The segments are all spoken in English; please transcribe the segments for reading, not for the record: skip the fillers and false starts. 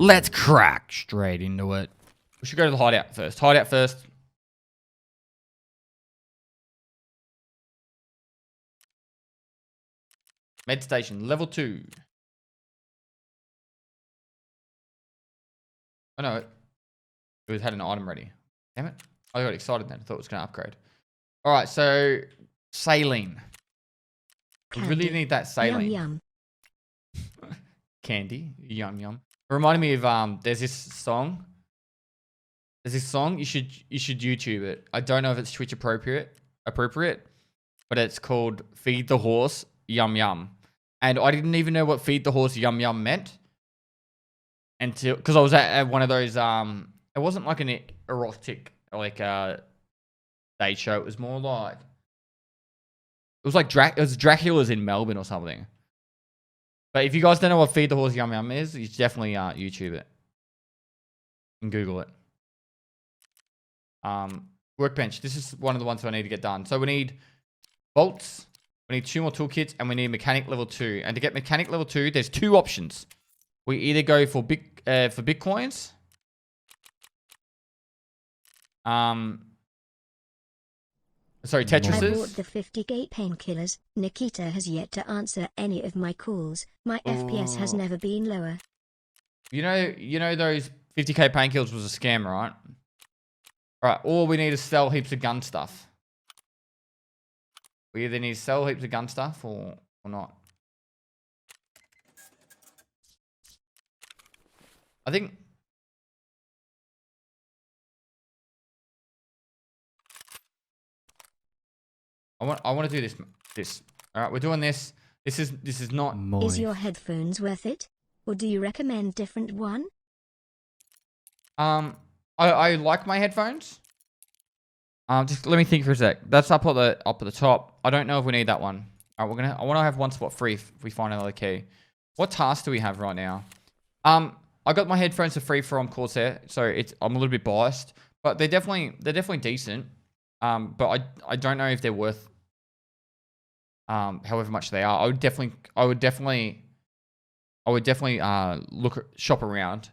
let's crack straight into it. We should go to the hideout first. Hideout first. Med station, level 2. Oh no, it had an item ready. Damn it. I got excited then. I thought it was going to upgrade. Alright, so saline. We really need that saline. Yum, Candy. Yum yum. It reminded me of there's this song. You should YouTube it. I don't know if it's Twitch appropriate, but it's called Feed the Horse Yum Yum. And I didn't even know what Feed the Horse Yum Yum meant until, because I was at one of those it wasn't like an erotic like stage show. It was more like it was like Dracula's in Melbourne or something. But if you guys don't know what Feed the Horse Yum Yum is, you should definitely YouTube it and Google it. Workbench. This is one of the ones I need to get done. So we need bolts. We need 2 more toolkits, and we need mechanic level 2. And to get mechanic level 2, there's 2 options. We either go for bitcoins. Sorry, Tetrises. I bought the 50 gate painkillers. Nikita has yet to answer any of my calls. My FPS has never been lower. You know those 50k painkillers was a scam, right? Alright, or we need to sell heaps of gun stuff. We either need to sell heaps of gun stuff or not. I think I want to do this. Alright, we're doing this. This is not moist. Is your headphones worth it? Or do you recommend different one? I like my headphones. Just let me think for a sec. That's up at the top. I don't know if we need that one. Alright, I want to have one spot free if we find another key. What task do we have right now? I got my headphones for free from Corsair, so I'm a little bit biased, but they're definitely decent. But I don't know if they're worth however much they are. I would definitely shop around.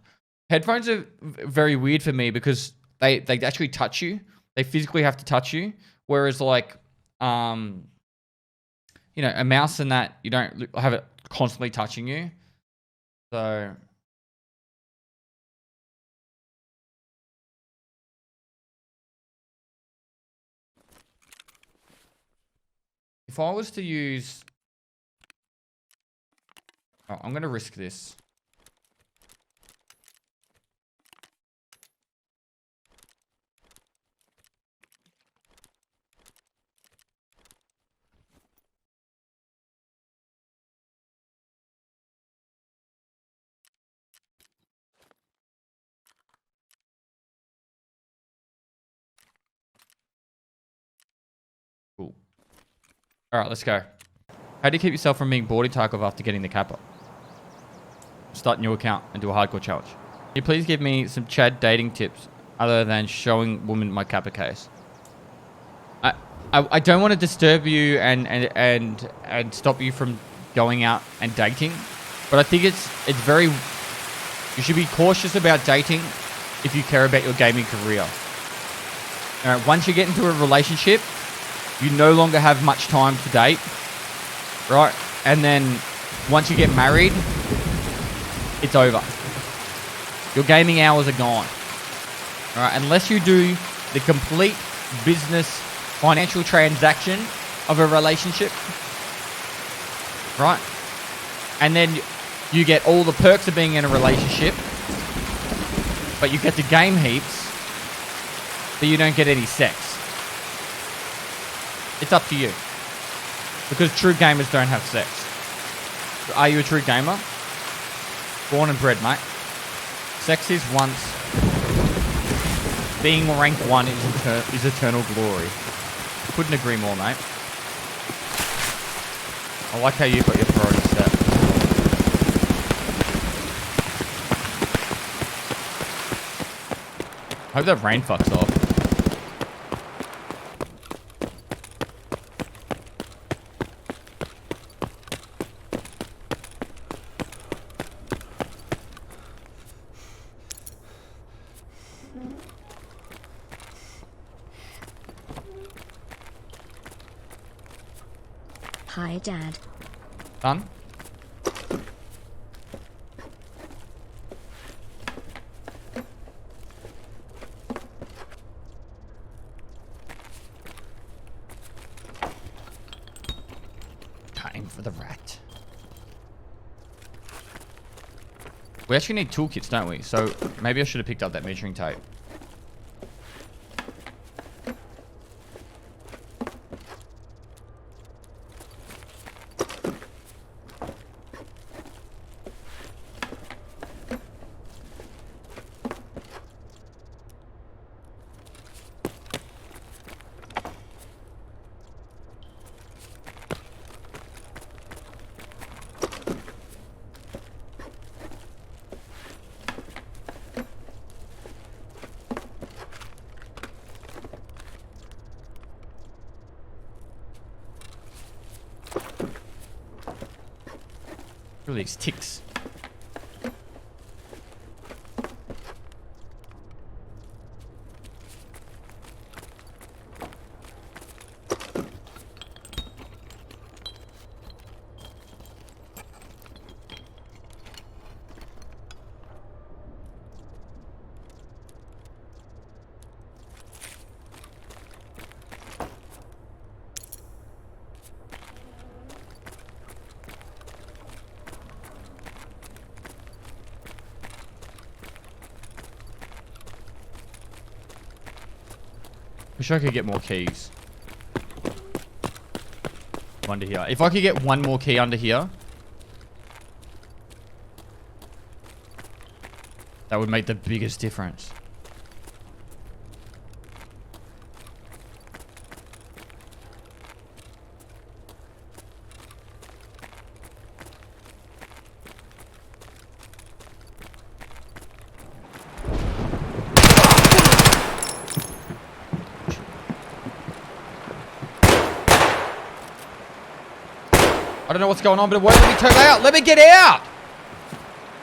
Headphones are very weird for me because they actually touch you. They physically have to touch you. Whereas like, a mouse and that, you don't have it constantly touching you. So if I was to use, I'm going to risk this. Cool. All right, let's go. How do you keep yourself from being bored in Tarkov after getting the Kappa? Start a new account and do a hardcore challenge. Can you please give me some Chad dating tips other than showing women my Kappa case? I don't want to disturb you and stop you from going out and dating, but I think it's very. You should be cautious about dating if you care about your gaming career. All right, once you get into a relationship, you no longer have much time to date, right? And then once you get married, it's over. Your gaming hours are gone. All right, unless you do the complete business financial transaction of a relationship, right? And then you get all the perks of being in a relationship, but you get to game heaps, but you don't get any sex. It's up to you. Because true gamers don't have sex. Are you a true gamer? Born and bred, mate. Sex is once. Being rank 1 is eternal glory. Couldn't agree more, mate. I like how you've got your priorities set. I hope that rain fucks off. Hi, Dad. Done? Time for the rat. We actually need toolkits, don't we? So maybe I should have picked up that measuring tape. Look at these ticks. Wish I could get more keys. Under here. If I could get one more key under here, that would make the biggest difference. I don't know what's going on, but it won't let me tab out. Let me get out!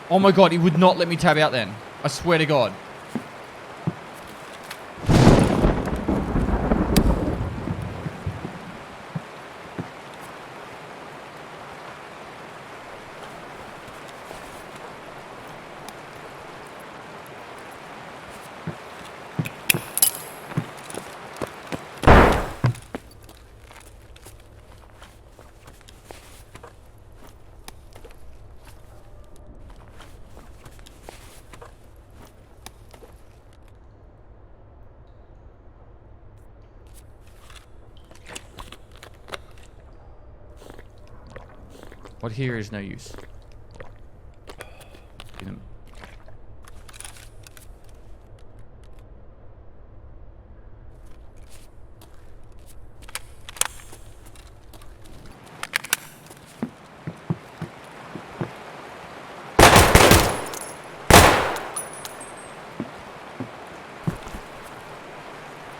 Oh my god, it would not let me tab out then. I swear to god. What here is no use.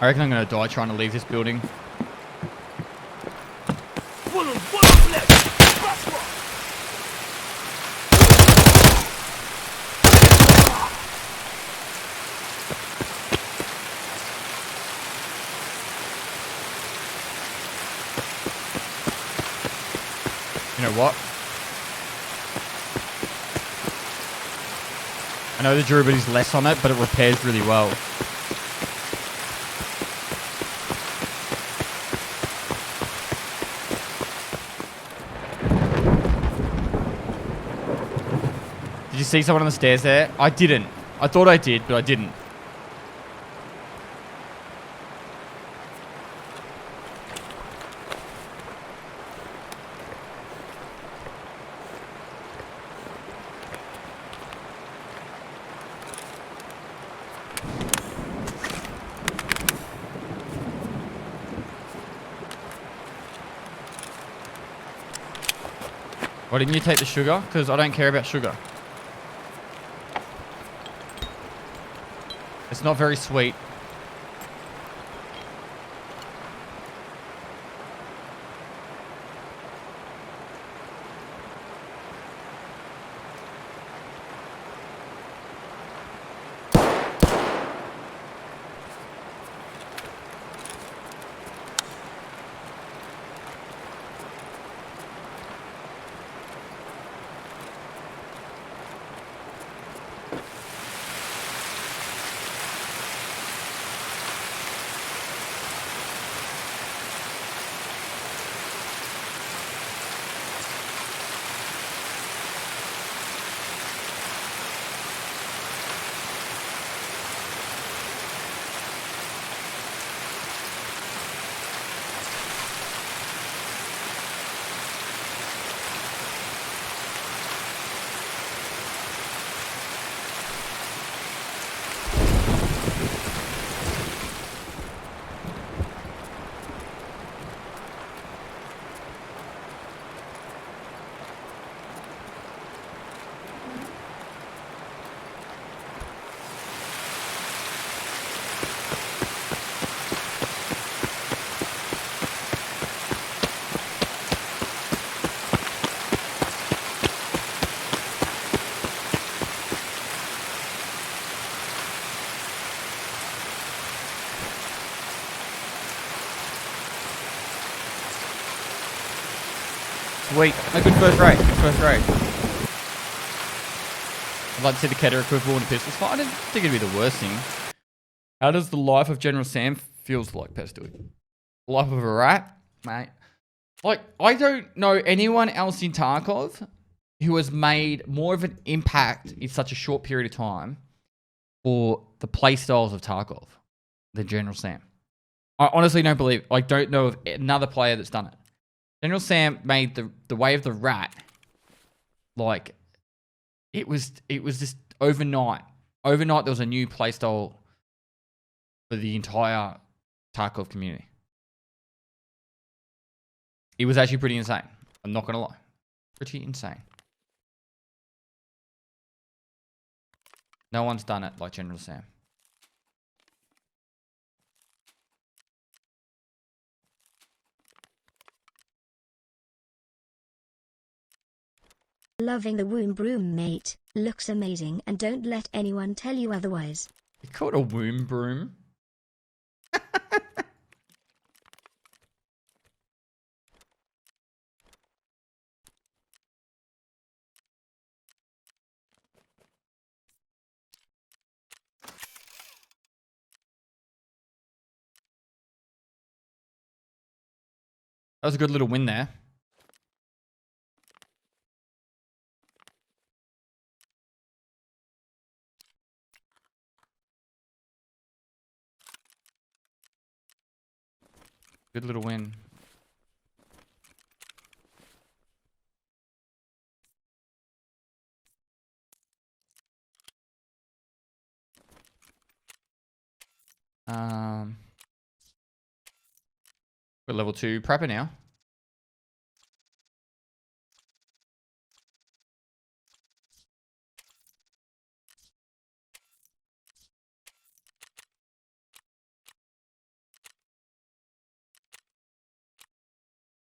I reckon I'm gonna die trying to leave this building. You know what? I know the durability is less on it, but it repairs really well. Did you see someone on the stairs there? I didn't. I thought I did, but I didn't. Why didn't you take the sugar? Because I don't care about sugar. It's not very sweet. Sweet. A good first rate. First rate. I'd like to see the Keter equivalent of pistol fight. I didn't think it'd be the worst thing. How does the life of General Sam feels like, Pestle? Life of a rat, mate. Like, I don't know anyone else in Tarkov who has made more of an impact in such a short period of time for the playstyles of Tarkov than General Sam. I honestly don't believe, I don't know of another player that's done it. General Sam made the way of the rat, like, it was just overnight. Overnight, there was a new playstyle for the entire Tarkov community. It was actually pretty insane. I'm not going to lie. Pretty insane. No one's done it like General Sam. Loving the womb broom, mate. Looks amazing and don't let anyone tell you otherwise. You call it a womb broom? That was a good little win there. Good little win. We're level 2 prepper now.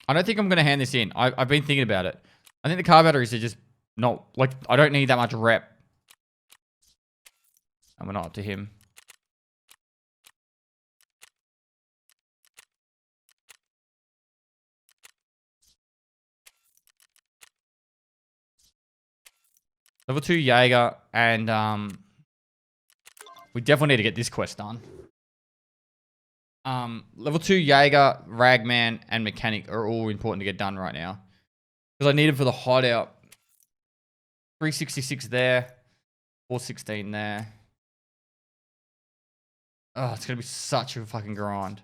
I don't think I'm going to hand this in. I've been thinking about it. I think the car batteries are just not, like, I don't need that much rep. And we're not up to him. Level 2 Jaeger, and we definitely need to get this quest done. Level 2 Jaeger, Ragman, and Mechanic are all important to get done right now. Because I need them for the hideout. 366 there. 416 there. Oh, it's going to be such a fucking grind.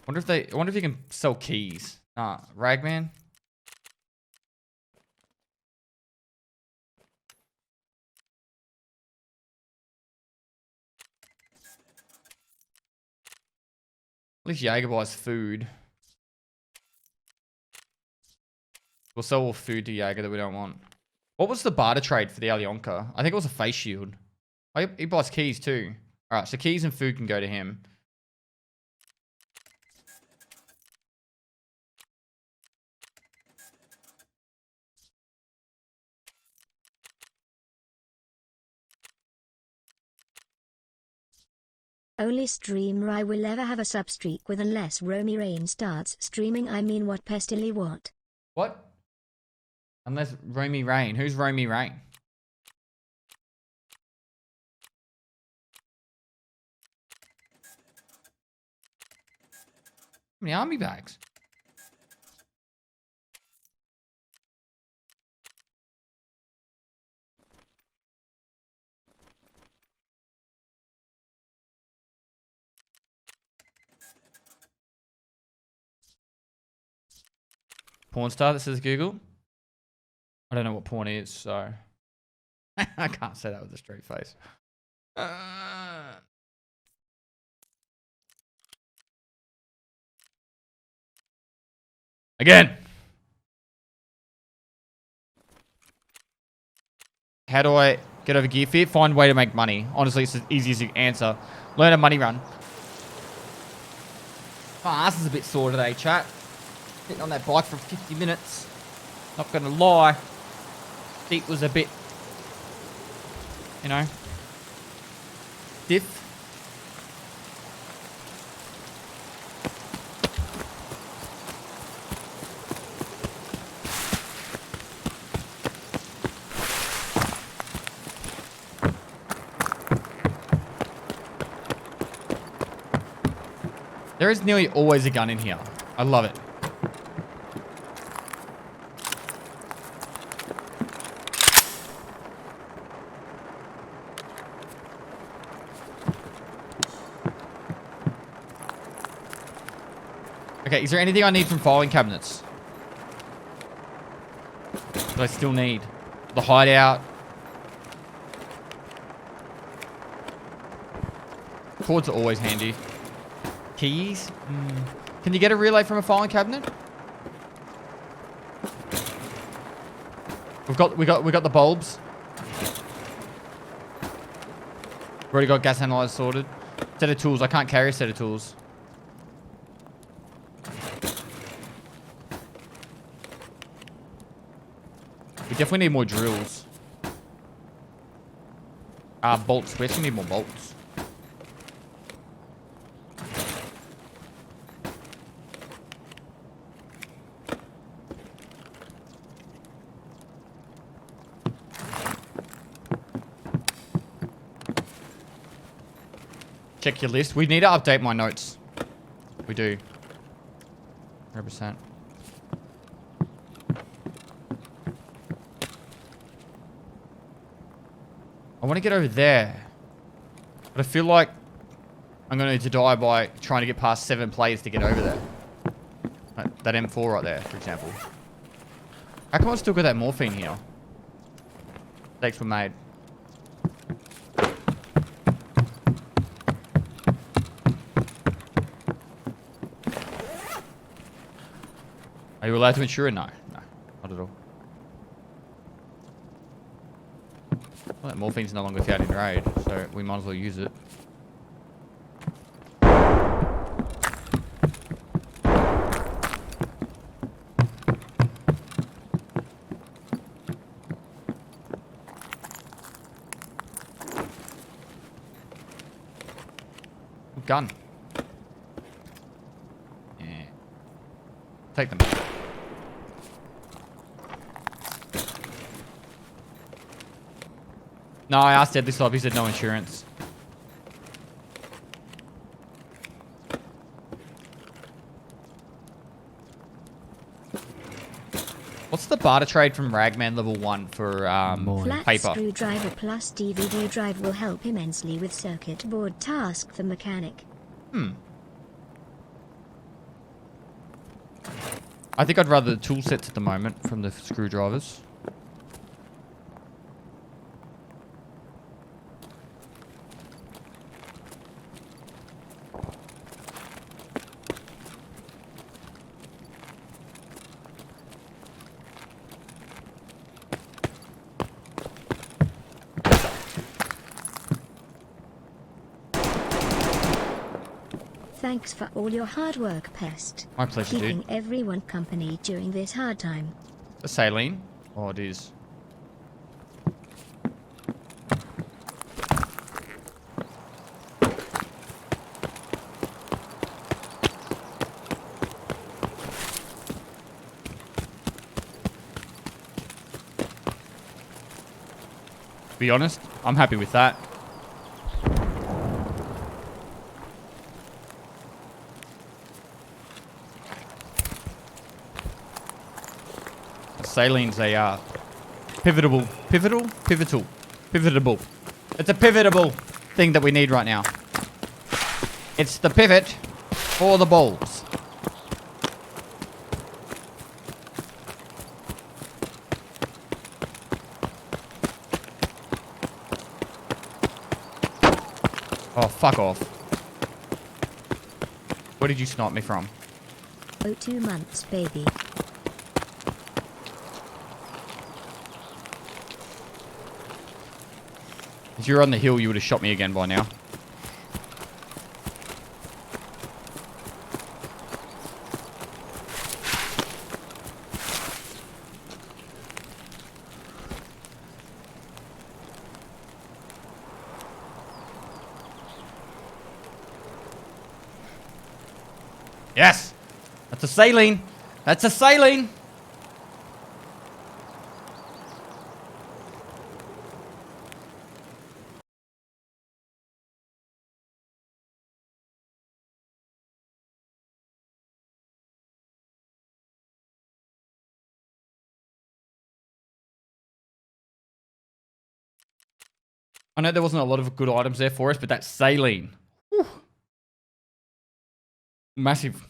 I wonder if you can sell keys. Ragman. At least Jaeger buys food. We'll sell all food to Jaeger that we don't want. What was the barter trade for the Alyonka? I think it was a face shield. Oh, he buys keys too. Alright, so keys and food can go to him. Only streamer I will ever have a sub streak with unless Romy Rain starts streaming. I mean, what pestily what? What? Unless Romy Rain. Who's Romy Rain? How many army bags? Porn star that says Google. I don't know what porn is, so I can't say that with a straight face. Again. How do I get over gear fear? Find a way to make money. Honestly, it's as easy as you answer. Learn a money run. My ass is a bit sore today, chat. Sitting on that bike for 50 minutes. Not gonna lie. Feet was a bit, you know, stiff. There is nearly always a gun in here. I love it. Okay, is there anything I need from filing cabinets? That I still need? The hideout. Cords are always handy. Keys? Can you get a relay from a filing cabinet? We got the bulbs. We've already got gas analyzer sorted. Set of tools. I can't carry a set of tools. We definitely need more drills. Bolts. We actually need more bolts. Check your list. We need to update my notes. We do. 100%. I want to get over there. But I feel like I'm going to need to die by trying to get past 7 players to get over there. Like that M4 right there, for example. How come I still got that morphine here? Mistakes were made. Are you allowed to insure it? No. No. Not at all. Well, that morphine's no longer found in raid, so we might as well use it. Gun. Yeah. Take them. No, I asked Ed this up. He said no insurance. What's the barter trade from Ragman level 1 for Flat paper? screwdriver plus DVD drive will help immensely with circuit board task for mechanic. I think I'd rather the tool sets at the moment from the screwdrivers. Thanks for all your hard work, Pest. My pleasure, Keeping dude. everyone company during this hard time. A saline? Oh, it is. To be honest, I'm happy with that. Saline's a pivotal. It's a pivotable thing that we need right now. It's the pivot for the bulbs. Oh, fuck off. Where did you snipe me from? Oh, 2 months, baby. If you were on the hill, you would have shot me again by now. Yes! That's a saline! That's a saline! I know there wasn't a lot of good items there for us, but that saline. Whew. Massive.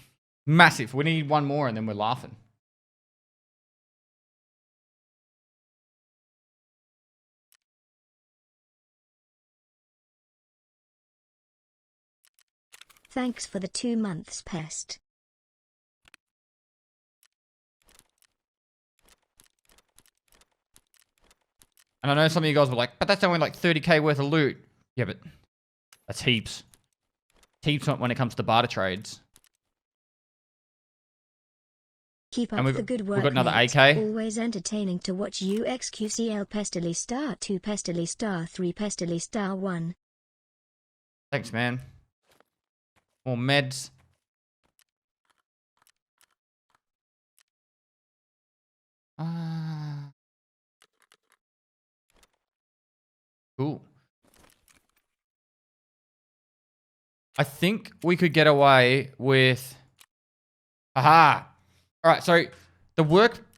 Massive. We need one more and then we're laughing. Thanks for the 2 months, Pest. And I know some of you guys were like, but that's only like 30k worth of loot. Yeah, but that's heaps. Heaps when it comes to barter trades. Keep And up the good work, we've got another mate. AK. Always entertaining to watch you. XQCL Pestily Star 2 Pestily Star 3 Pestily Star 1. Thanks, man. More meds. Cool. I think we could get away with... Aha! Alright, so the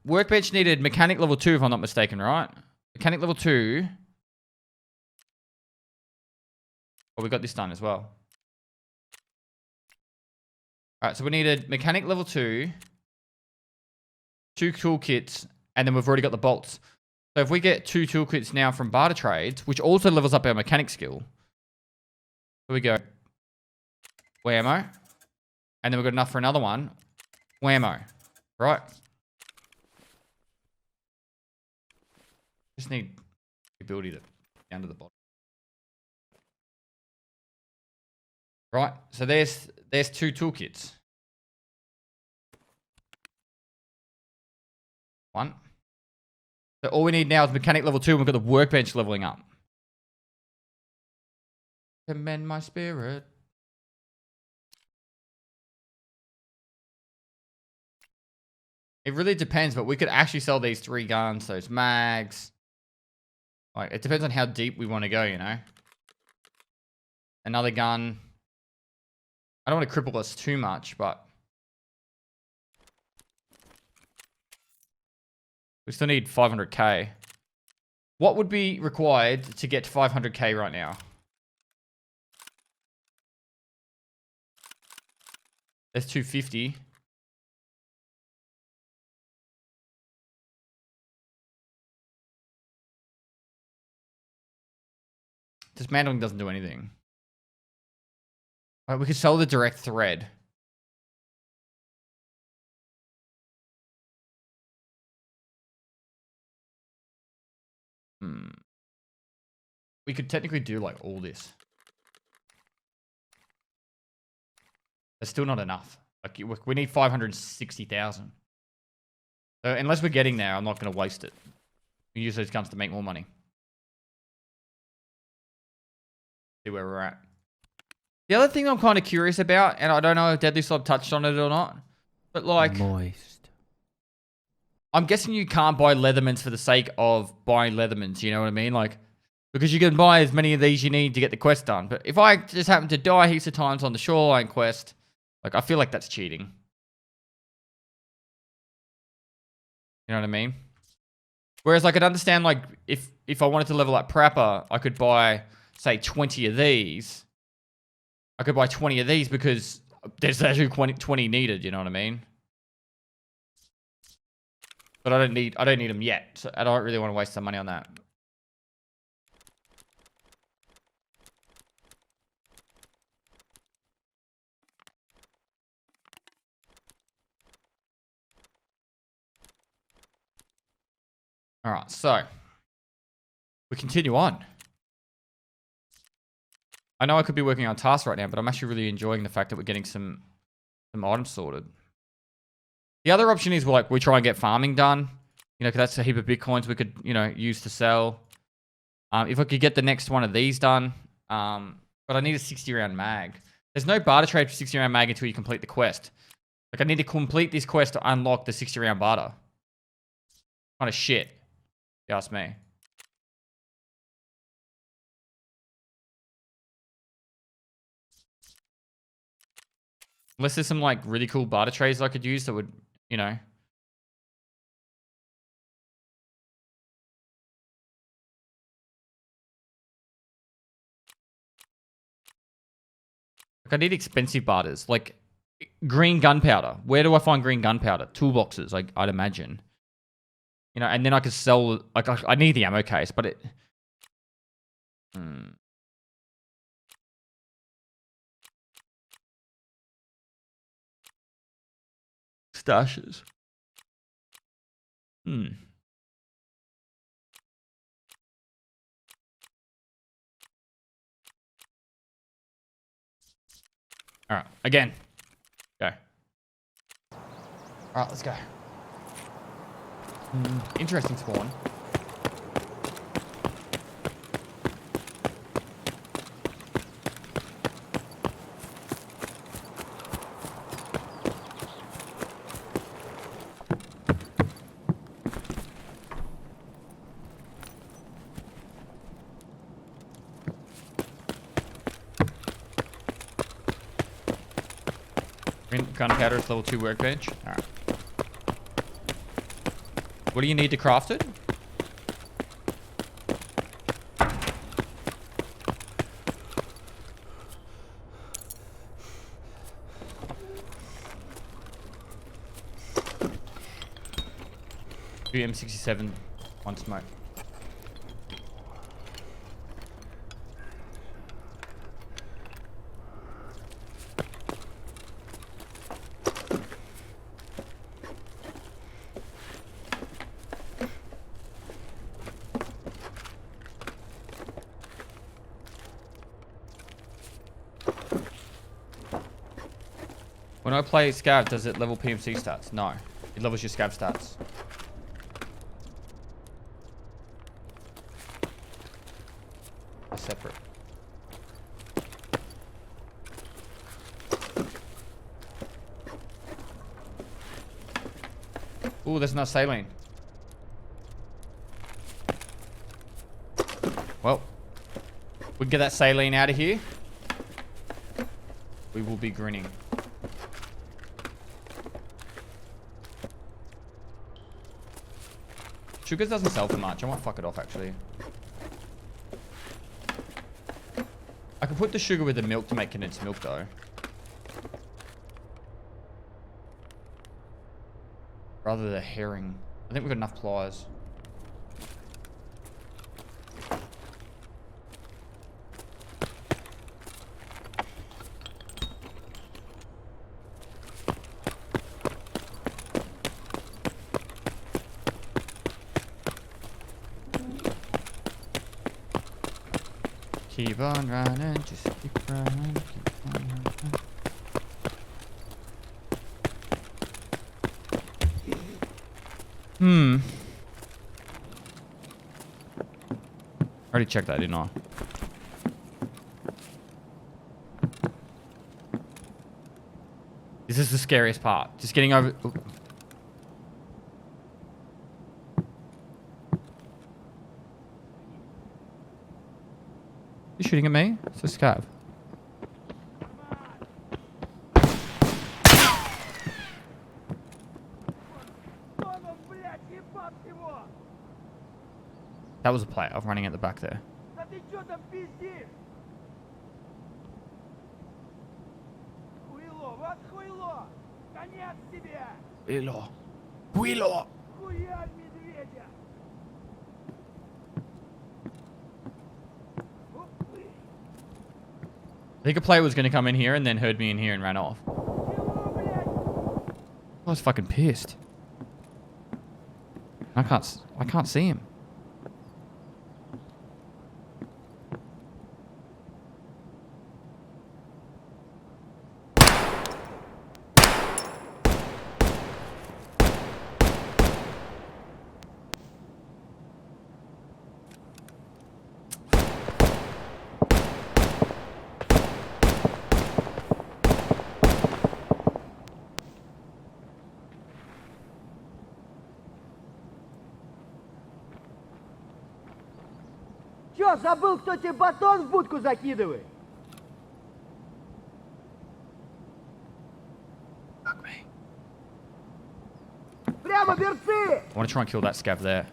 workbench needed mechanic level 2, if I'm not mistaken, right? Mechanic level 2. Oh, we got this done as well. Alright, so we needed mechanic level 2, 2 toolkits, and then we've already got the bolts. So if we get 2 toolkits now from barter trades, which also levels up our mechanic skill. Here we go. Whammo. And then we've got enough for another one. Whammo. Right. Just need the ability to down to the bottom. Right. So there's 2 toolkits. 1. So all we need now is mechanic level 2 and we've got the workbench leveling up. Commend my spirit. It really depends, but we could actually sell these 3 guns, those mags. Like, it depends on how deep we want to go, you know? Another gun. I don't want to cripple us too much, but... we still need 500k. What would be required to get to 500k right now? There's 250. Dismantling doesn't do anything. Alright, we could sell the direct thread. We could technically do like all this. It's still not enough. Like we need 560,000. So unless we're getting there, I'm not going to waste it. We use those guns to make more money. See where we're at. The other thing I'm kind of curious about, and I don't know if Deadly Slob touched on it or not, but like... moist. I'm guessing you can't buy Leathermans for the sake of buying Leathermans, you know what I mean? Like, because you can buy as many of these you need to get the quest done. But if I just happen to die heaps of times on the Shoreline quest, like, I feel like that's cheating. You know what I mean? Whereas I could understand, like, if I wanted to level up Prapor, I could buy, say, 20 of these. I could buy 20 of these because there's actually 20 needed, you know what I mean? But I don't need them yet. So I don't really want to waste some money on that. All right, so we continue on. I know I could be working on tasks right now, but I'm actually really enjoying the fact that we're getting some items sorted. The other option is like we try and get farming done. You know, because that's a heap of bitcoins we could, you know, use to sell. If I could get the next one of these done. But I need a 60 round mag. There's no barter trade for 60 round mag until you complete the quest. Like I need to complete this quest to unlock the 60 round barter. Kind of shit. If you ask me. Unless there's some like really cool barter trades I could use that would, you know. I need expensive barters. Like, green gunpowder. Where do I find green gunpowder? Toolboxes, like, I'd imagine. You know, and then I could sell... Like, I need the ammo case, but it... Stashes. Alright, again. Go. Alright, let's go. Interesting spawn. Gunpowder is level 2 workbench. Alright. What do you need to craft it? M67, 1 smoke. When I play Scav, does it level PMC stats? No. It levels your Scav stats. They're separate. Ooh, there's no saline. Well, we get that saline out of here. We will be grinning. Sugars doesn't sell for much. I might fuck it off, actually. I could put the sugar with the milk to make condensed milk, though. Rather than the herring. I think we've got enough pliers. Keep on running, just keep running, keep on running. Already checked that, didn't I? This is the scariest part. Just getting over... Ooh. You shooting at me? It's a scav. That was a player. I'm running at the back there. Хуйло. Хуйло. I think a player was going to come in here and then heard me in here and ran off. I was fucking pissed. I can't see him. Чё, забыл, кто тебе батон в будку закидывает? Fuck me. Прямо берцы! I want to try and kill that scav there.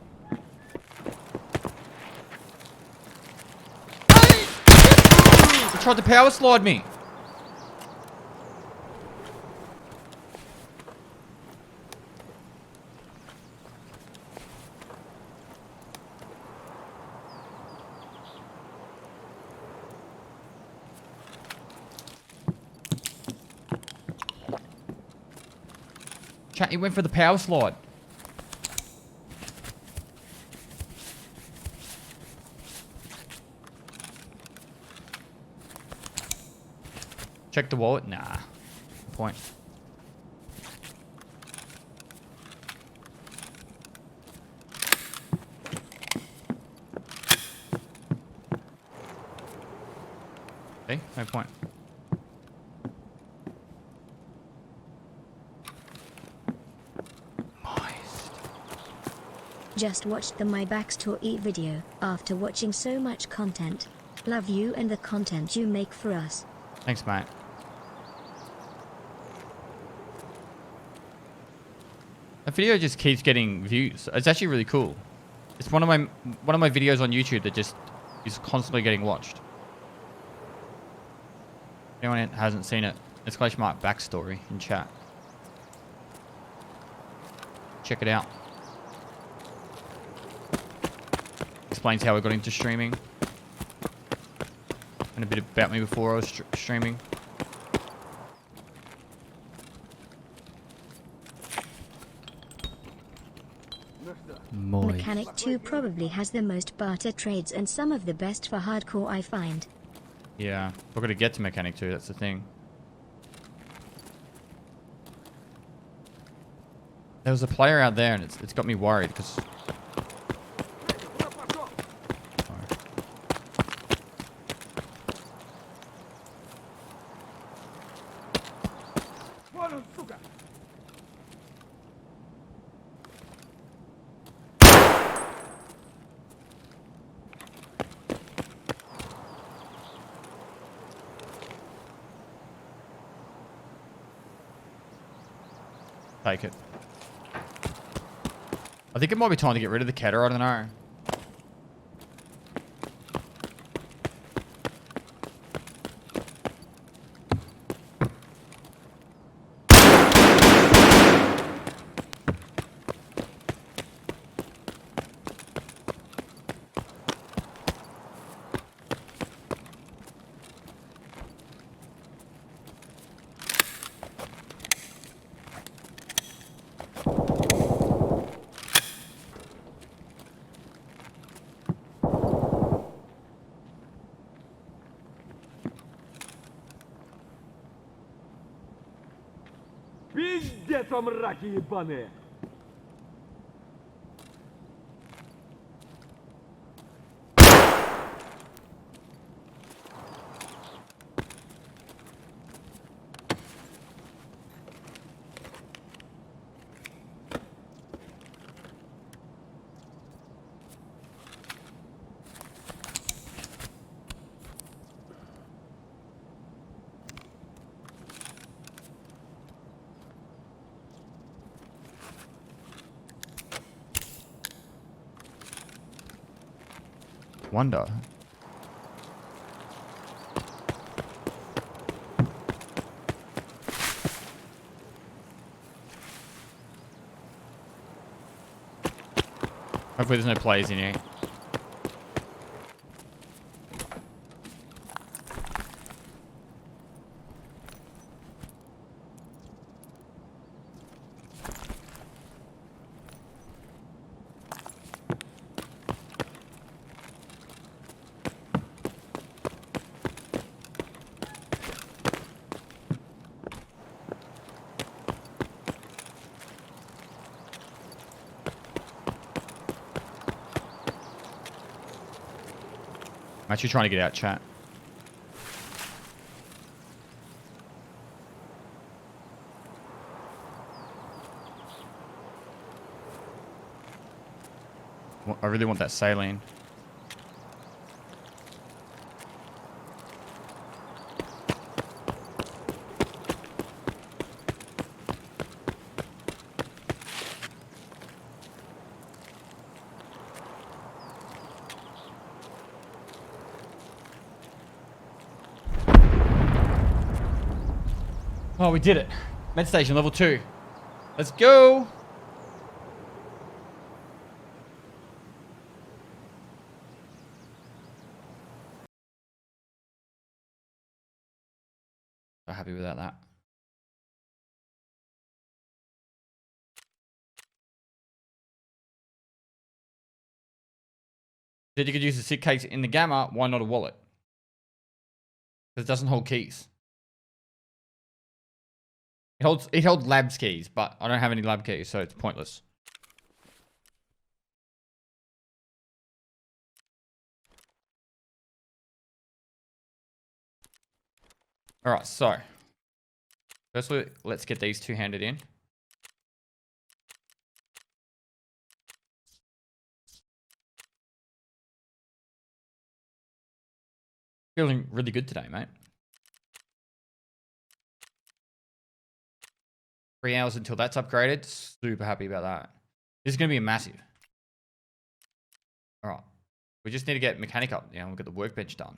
He tried to power slide me. Chat, he went for the power slide. Check the wallet? Nah. No point. See? No point. Just watched the My Backstore Eat video after watching so much content. Love you and the content you make for us. Thanks, mate. That video just keeps getting views. It's actually really cool. It's one of my videos on YouTube that just is constantly getting watched. If anyone hasn't seen it, exclamation mark backstory in chat. Check it out. Explains how I got into streaming. And a bit about me before I was streaming. Moist. Mechanic 2 probably has the most barter trades and some of the best for hardcore I find. Yeah, we're gonna get to Mechanic 2, that's the thing. There was a player out there and it's got me worried because... Take it. I think it might be time to get rid of the Keter, I don't know. Пиздец вам, мраки ебаные! Wonder. Hopefully there's no players in here. I'm actually trying to get out chat. I really want that saline. Oh, we did it. Med station level 2. Let's go. So happy without that. Said you could use the SID case in the Gamma. Why not a wallet? Because it doesn't hold keys. It held labs keys, but I don't have any lab keys, so it's pointless. All right, so firstly, let's get these two handed in. Feeling really good today, mate. 3 hours until that's upgraded. Super happy about that. This is going to be a massive. All right. We just need to get mechanic up now and we'll get the workbench done.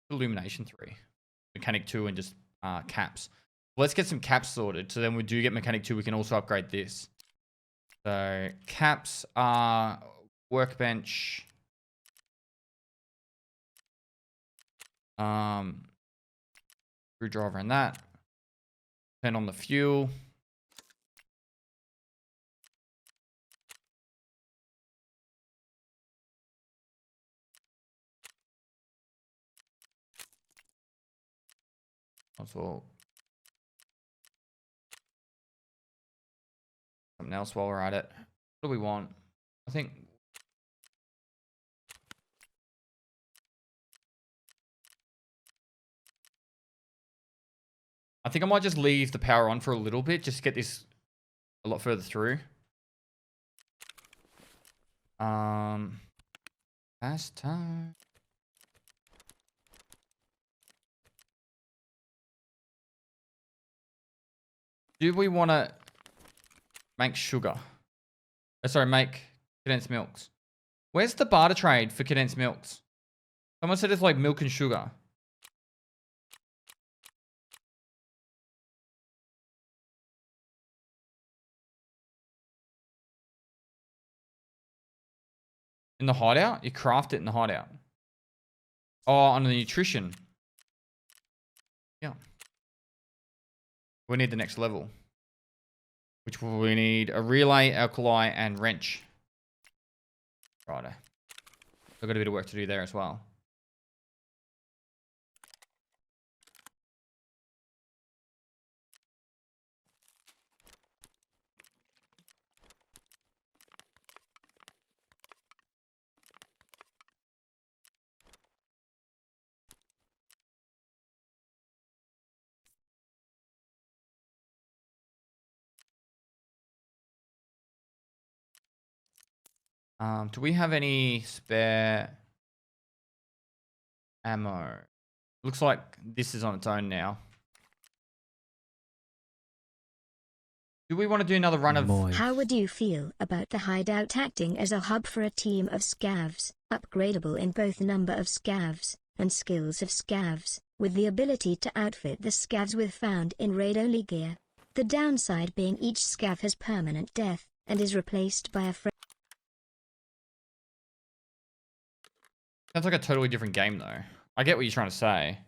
Illumination 3. Mechanic 2 and just caps. Let's get some caps sorted. So then we do get mechanic 2. We can also upgrade this. So caps are workbench. Screwdriver and that. Turn on the fuel. That's all. Something else while we're at it. What do we want? I think. I might just leave the power on for a little bit, just to get this a lot further through. Last time. Do we want to make sugar? Sorry, make condensed milks. Where's the barter trade for condensed milks? Someone said it's like milk and sugar. In the hideout? You craft it in the hideout. Oh, on the nutrition. Yeah. We need the next level. Which we need a relay, alkali, and wrench. Righto. I've got a bit of work to do there as well. Do we have any spare ammo? Looks like this is on its own now. Do we want to do another run of... How would you feel about the hideout acting as a hub for a team of scavs, upgradable in both number of scavs and skills of scavs, with the ability to outfit the scavs with found in raid-only gear? The downside being each scav has permanent death, and is replaced by a Sounds like a totally different game, though. I get what you're trying to say.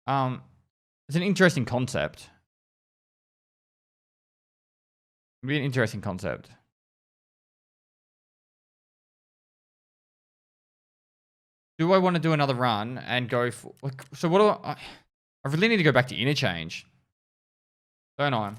It's an interesting concept. It'd be an interesting concept. Do I want to do another run and go for... Like, so what do I really need to go back to interchange. Don't I?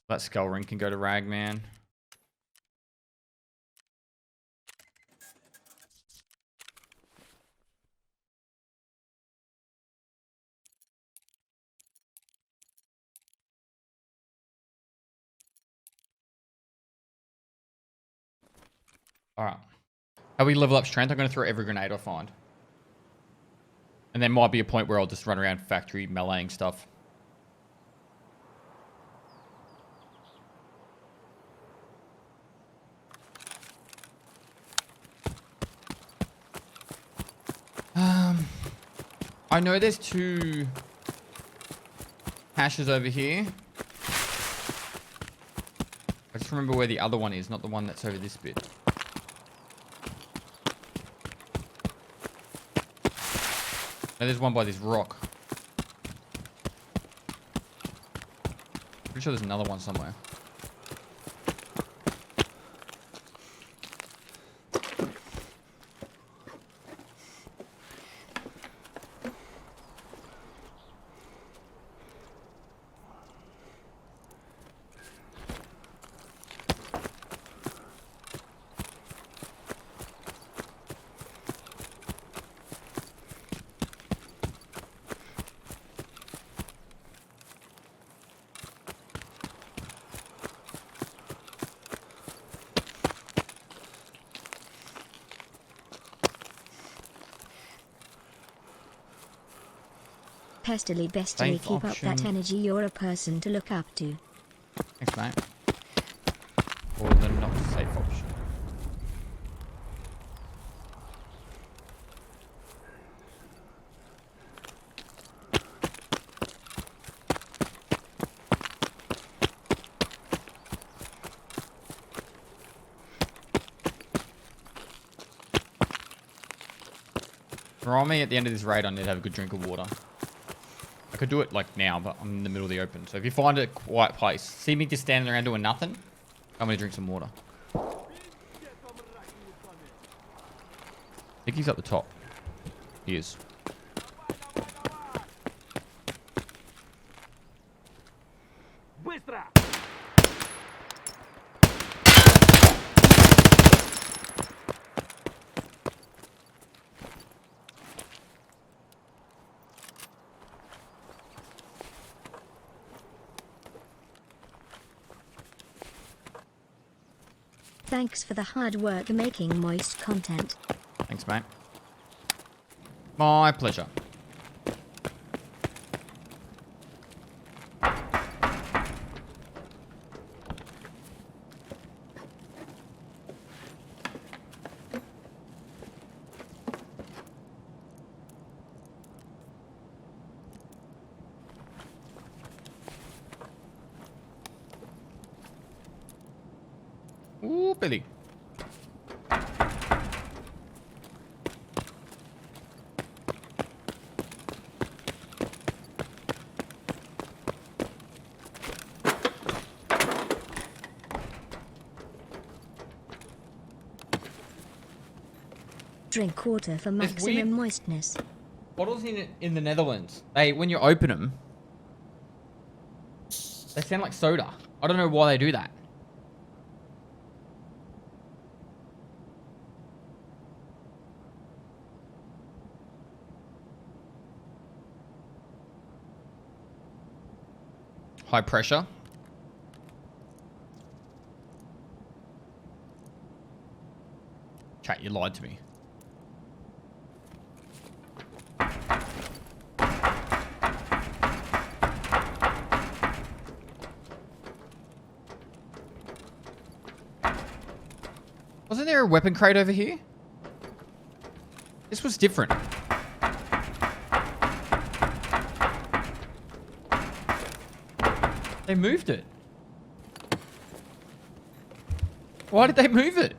That skull ring can go to Ragman. All right. How we level up strength? I'm going to throw every grenade I find. And there might be a point where I'll just run around factory meleeing stuff. I know there's 2 hashes over here. I just remember where the other one is, not the one that's over this bit. No, there's one by this rock. Pretty sure there's another one somewhere. Pestily bestily, Safe keep up that option. energy. You're a person to look up to. Thanks, mate. Or the not safe option. Remind me at the end of this raid I need to have a good drink of water. I could do it like now, but I'm in the middle of the open. So if you find a quiet place, see me just standing around doing nothing, I'm gonna drink some water. I think he's up the top. He is. Быстро! Thanks for the hard work making moist content. Thanks, mate. My pleasure. Ooh, Billy. Drink water for It's maximum weird. moistness. Bottles in the Netherlands, when you open them, they sound like soda. I don't know why they do that. High pressure. Chat, you lied to me. Wasn't there a weapon crate over here? This was different. They moved it. Why did they move it?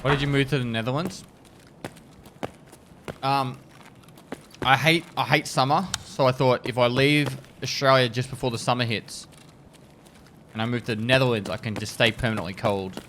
Why did you move to the Netherlands? I hate summer, so I thought if I leave Australia just before the summer hits and I move to the Netherlands, I can just stay permanently cold.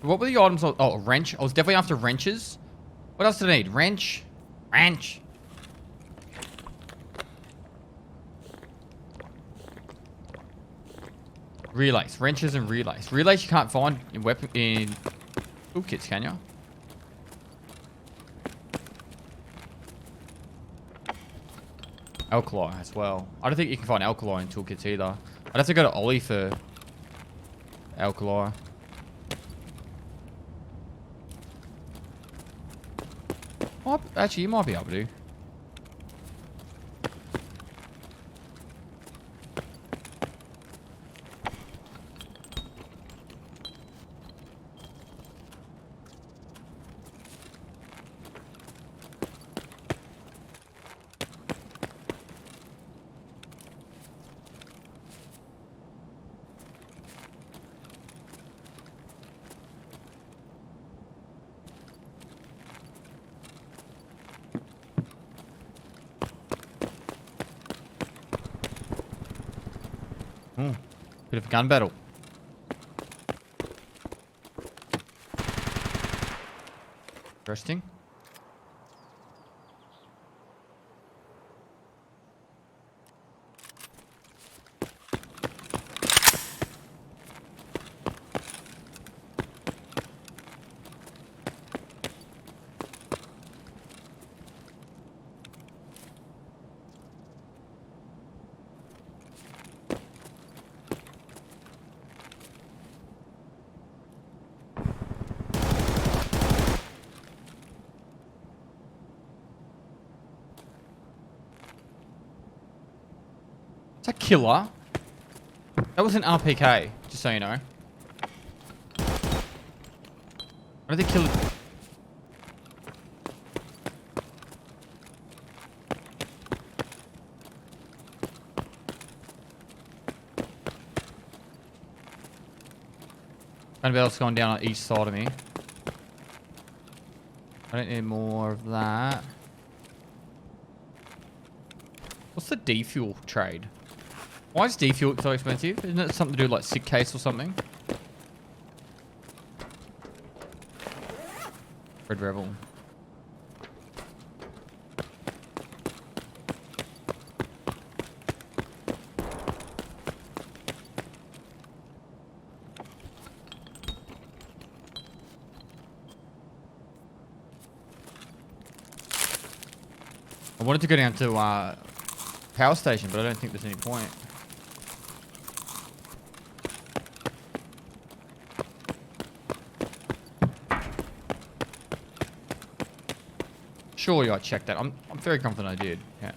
What were the items? Oh, a wrench. I was definitely after wrenches. What else did I need? Wrench. Wrench. Relays. Wrenches and relays. Relays you can't find in toolkits, can you? Alkali as well. I don't think you can find alkali in toolkits either. I'd have to go to Ollie for alkali. Oh, actually, you might be able to. Bit of a gun battle. Interesting. Is that killer? That was an RPK, just so you know. I don't think killer... Anybody else going down on each side of me? I don't need more of that. What's the defuel trade? Why is defuel so expensive? Isn't it something to do with like sick case or something? Red Rebel. I wanted to go down to power station, but I don't think there's any point. Surely I checked that. I'm very confident I did. Yeah.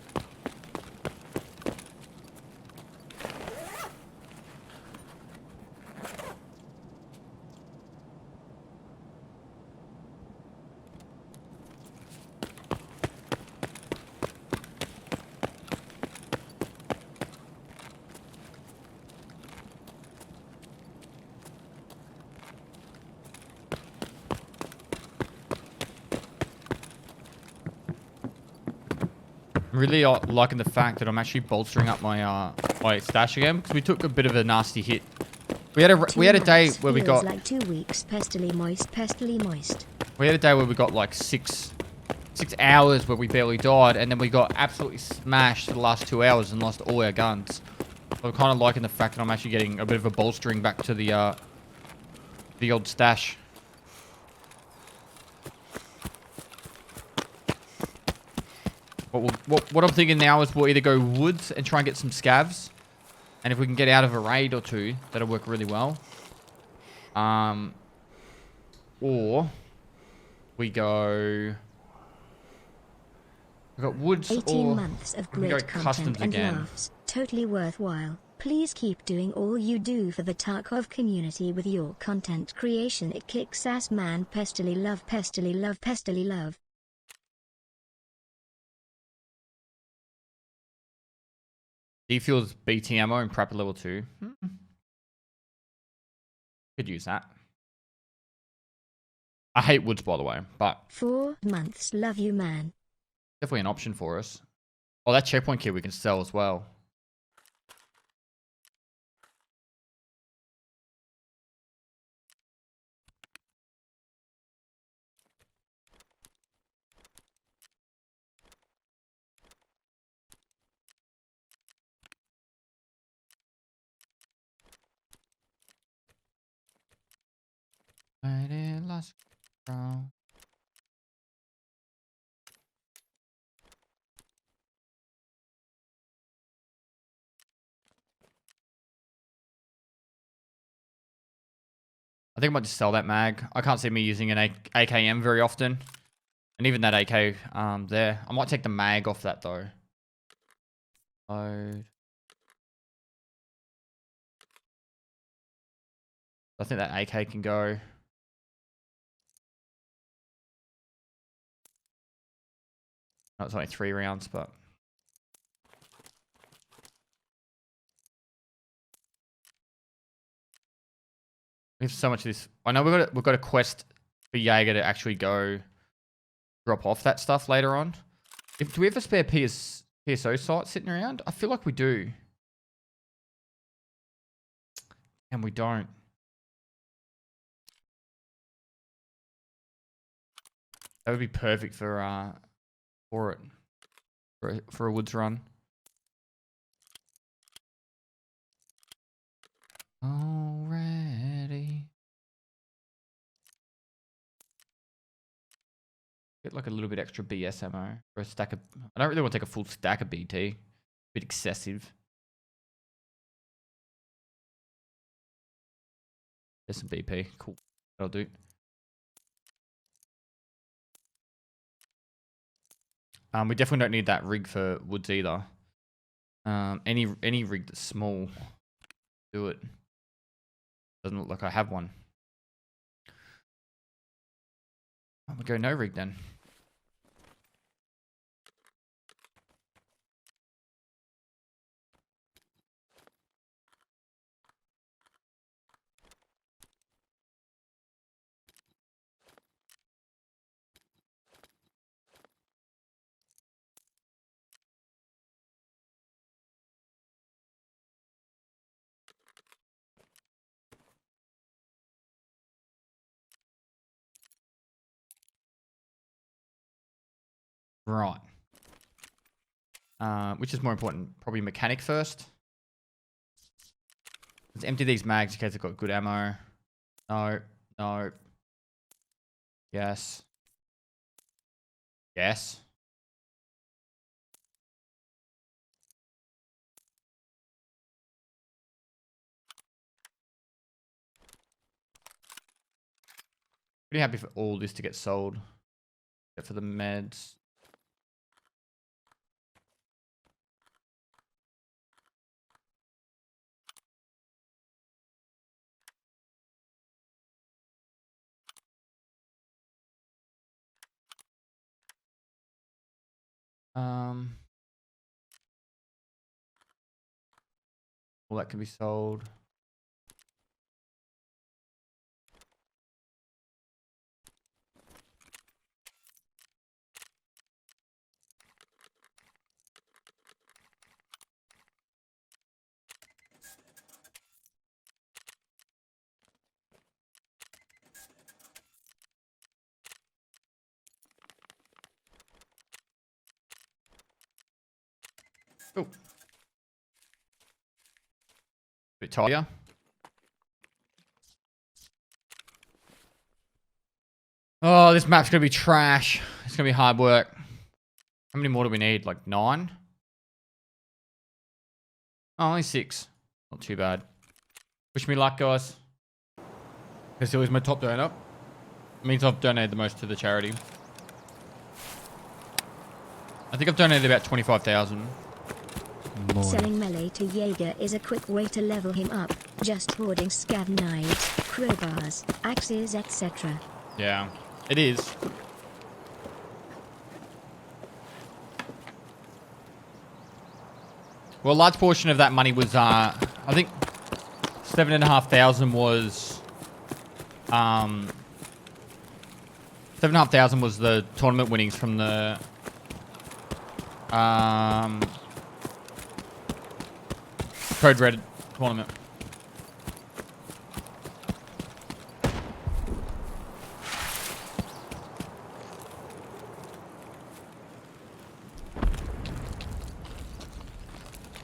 I'm really liking the fact that I'm actually bolstering up my my stash again because we took a bit of a nasty hit. We had a day where we got like 2 weeks pestily moist. We had a day where we got like six hours where we barely died, and then we got absolutely smashed for the last 2 hours and lost all our guns. So I'm kind of liking the fact that I'm actually getting a bit of a bolstering back to the old stash. What I'm thinking now is we'll either go woods and try and get some scavs. And if we can get out of a raid or two, that'll work really well. Or we got woods 18 or months of we can great go content customs and again. laughs. Totally worthwhile. Please keep doing all you do for the Tarkov community with your content creation. It kicks ass, man. Pestily love, pestily love, pestily love. Defuel's BT ammo and prep level 2. Could use that. I hate woods, by the way, but 4 months. Love you, man. definitely an option for us. Oh, that checkpoint kit we can sell as well. Nice. I think I might just sell that mag. I can't see me using an AKM very often. And even that AK there. I might take the mag off that though. Load. I think that AK can go. No, it's only 3 rounds, but... We have so much of this. I know we've got a quest for Jaeger to actually go drop off that stuff later on. Do we have a spare PSO site sitting around? I feel like we do. And we don't. That would be perfect for it. For a woods run. Already. Get like a little bit extra BS ammo for a stack of... I don't really want to take a full stack of BT. A bit excessive. There's some BP. Cool. That'll do. We definitely don't need that rig for woods either. Any rig that's small, do it. Doesn't look like I have one. I'm gonna go no rig then. Right. Which is more important? Probably mechanic first. Let's empty these mags in case they've got good ammo. No. No. Yes. Yes. Pretty happy for all this to get sold. Except for the meds. All that can be sold. Oh. Bit tighter. Oh, this map's gonna be trash. It's gonna be hard work. How many more do we need? Like 9? Oh, only 6. Not too bad. Wish me luck, guys. This is my top donor. It means I've donated the most to the charity. I think I've donated about 25,000. Selling melee to Jaeger is a quick way to level him up, just hoarding scav knives, crowbars, axes, etc. Yeah, it is. Well, a large portion of that money was, I think 7,500 was, 7,500 was the tournament winnings from the, Code Red tournament.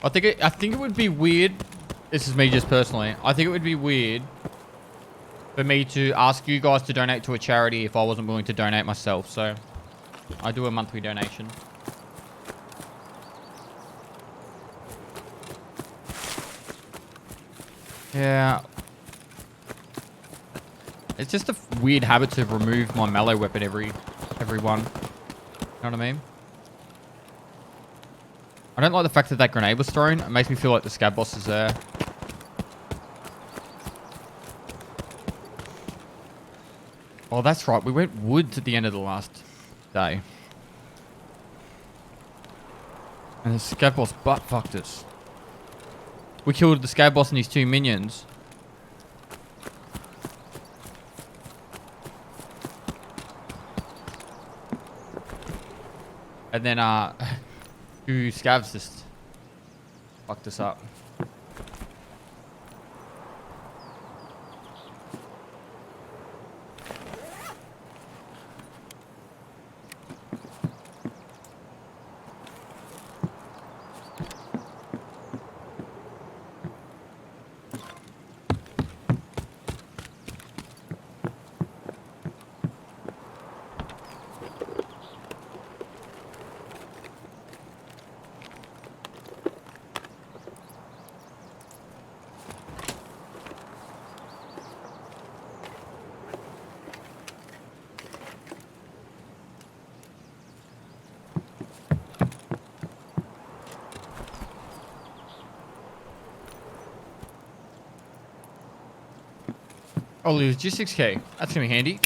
I think it would be weird. This is me just personally. I think it would be weird for me to ask you guys to donate to a charity if I wasn't willing to donate myself. So I do a monthly donation. Yeah. It's just a weird habit to remove my melee weapon every one. You know what I mean? I don't like the fact that that grenade was thrown. It makes me feel like the scab boss is there. Oh, that's right. We went woods at the end of the last day. And the scab boss butt fucked us. We killed the scab boss and his 2 minions. And then, 2 scavs just fucked us up. Oh, logistics key. That's gonna be handy.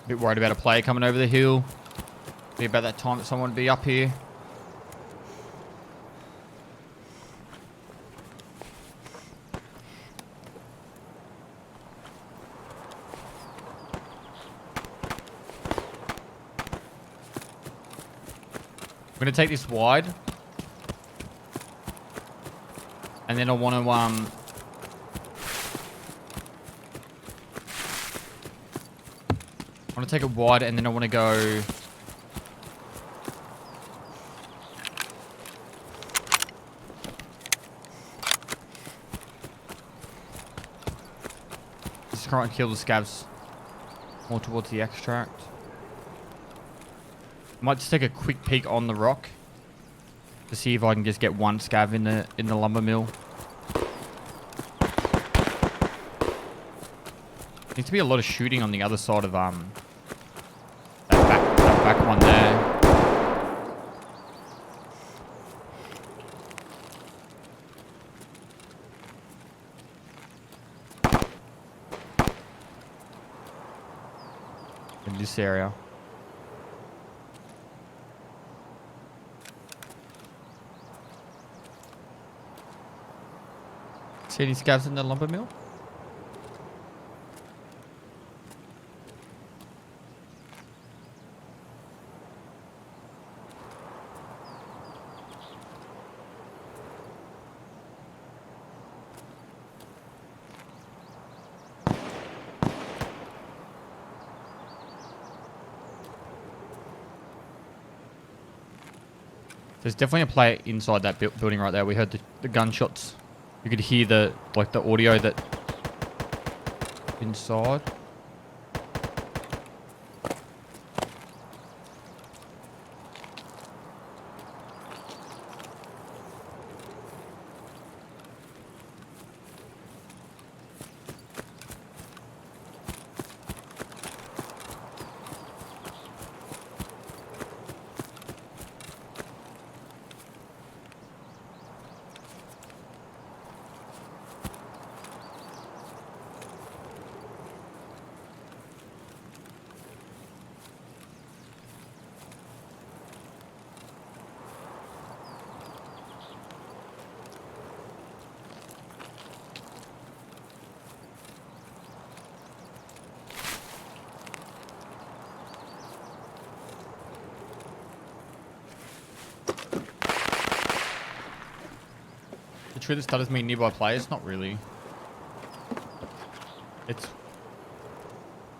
Bit worried about a player coming over the hill. Be about that time that someone would be up here. I'm gonna take this wide. And then I want to I want to take it wide, and then I want to go... Just try and kill the scabs more towards the extract. Might just take a quick peek on the rock to see if I can just get one scav in the lumber mill. Needs to be a lot of shooting on the other side of that back one there. In this area. See any scavs in the lumber mill? There's definitely a player inside that building right there. We heard the gunshots. You could hear the audio that inside. The true that stutters mean nearby players? Not really. It's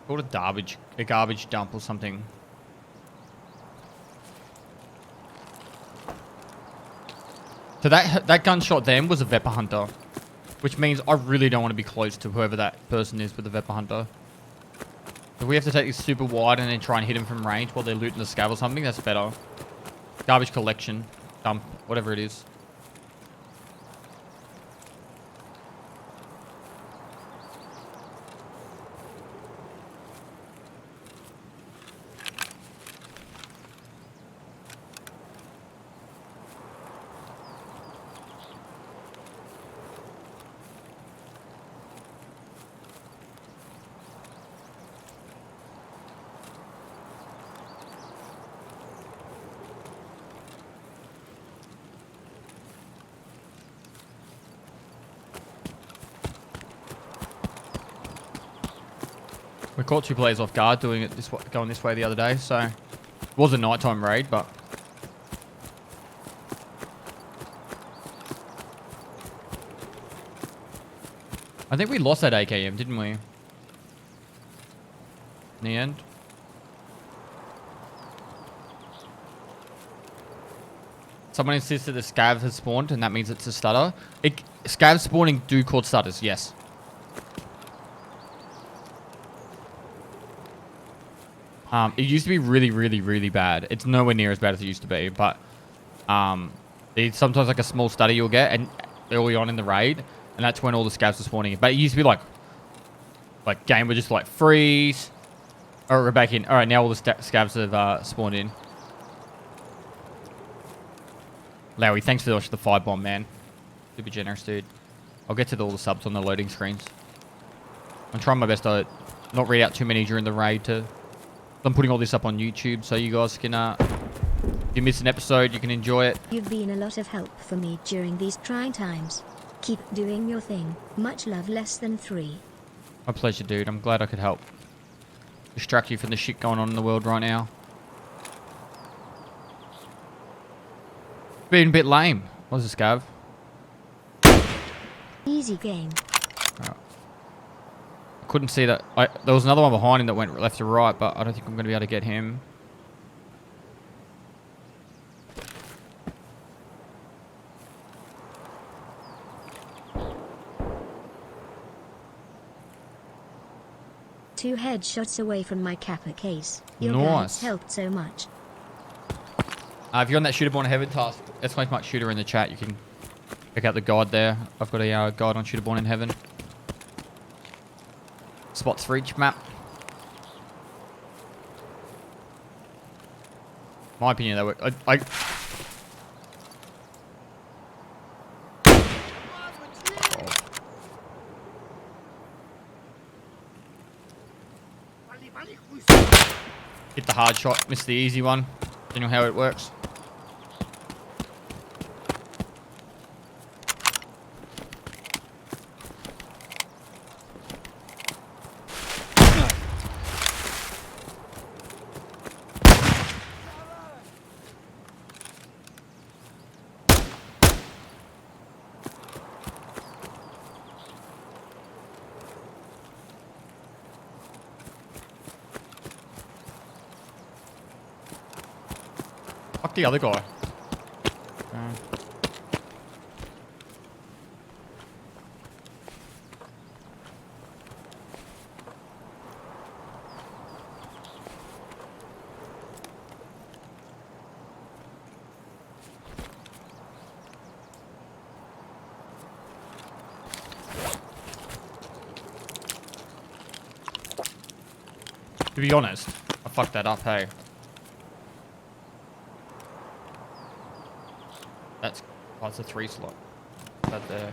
called a garbage dump or something. So that gunshot then was a Vepr Hunter, which means I really don't want to be close to whoever that person is with the Vepr Hunter. If we have to take this super wide and then try and hit him from range while they're looting the scav or something, that's better. Garbage collection, dump, whatever it is. We caught 2 players off guard doing it going this way the other day, so it was a nighttime raid, but I think we lost that AKM, didn't we? In the end. Someone insists that the scav has spawned, and that means it's a stutter. Scav spawning do cause stutters, yes. It used to be really, really, really bad. It's nowhere near as bad as it used to be, but it's sometimes like a small stutter you'll get and early on in the raid, and that's when all the scavs are spawning. But it used to be like game would just like freeze. Alright, we're back in. Alright, now all the scavs have spawned in. Lowy, thanks for the fire bomb, man. Super generous, dude. I'll get to all the subs on the loading screens. I'm trying my best to not read out too many during the raid. I'm putting all this up on YouTube so you guys can, if you miss an episode, you can enjoy it. You've been a lot of help for me during these trying times. Keep doing your thing. Much love, less than 3. My pleasure, dude. I'm glad I could help. Distract you from the shit going on in the world right now. Been a bit lame. What was this, Gav? Easy game. Couldn't see that. There was another one behind him that went left to right, but I don't think I'm going to be able to get him. Two headshots away from my Kappa case. Your Nice. guides helped so much. If you're on that Shooter Born in Heaven task, !Mark Shooter in the chat. You can check out the guide there. I've got a guide on Shooter Born in Heaven. Spots for each map. My opinion, they work. Hit the hard shot, missed the easy one. You know how it works. Fuck the other guy. To be honest, I fucked that up, hey. That's a 3 slot. That there.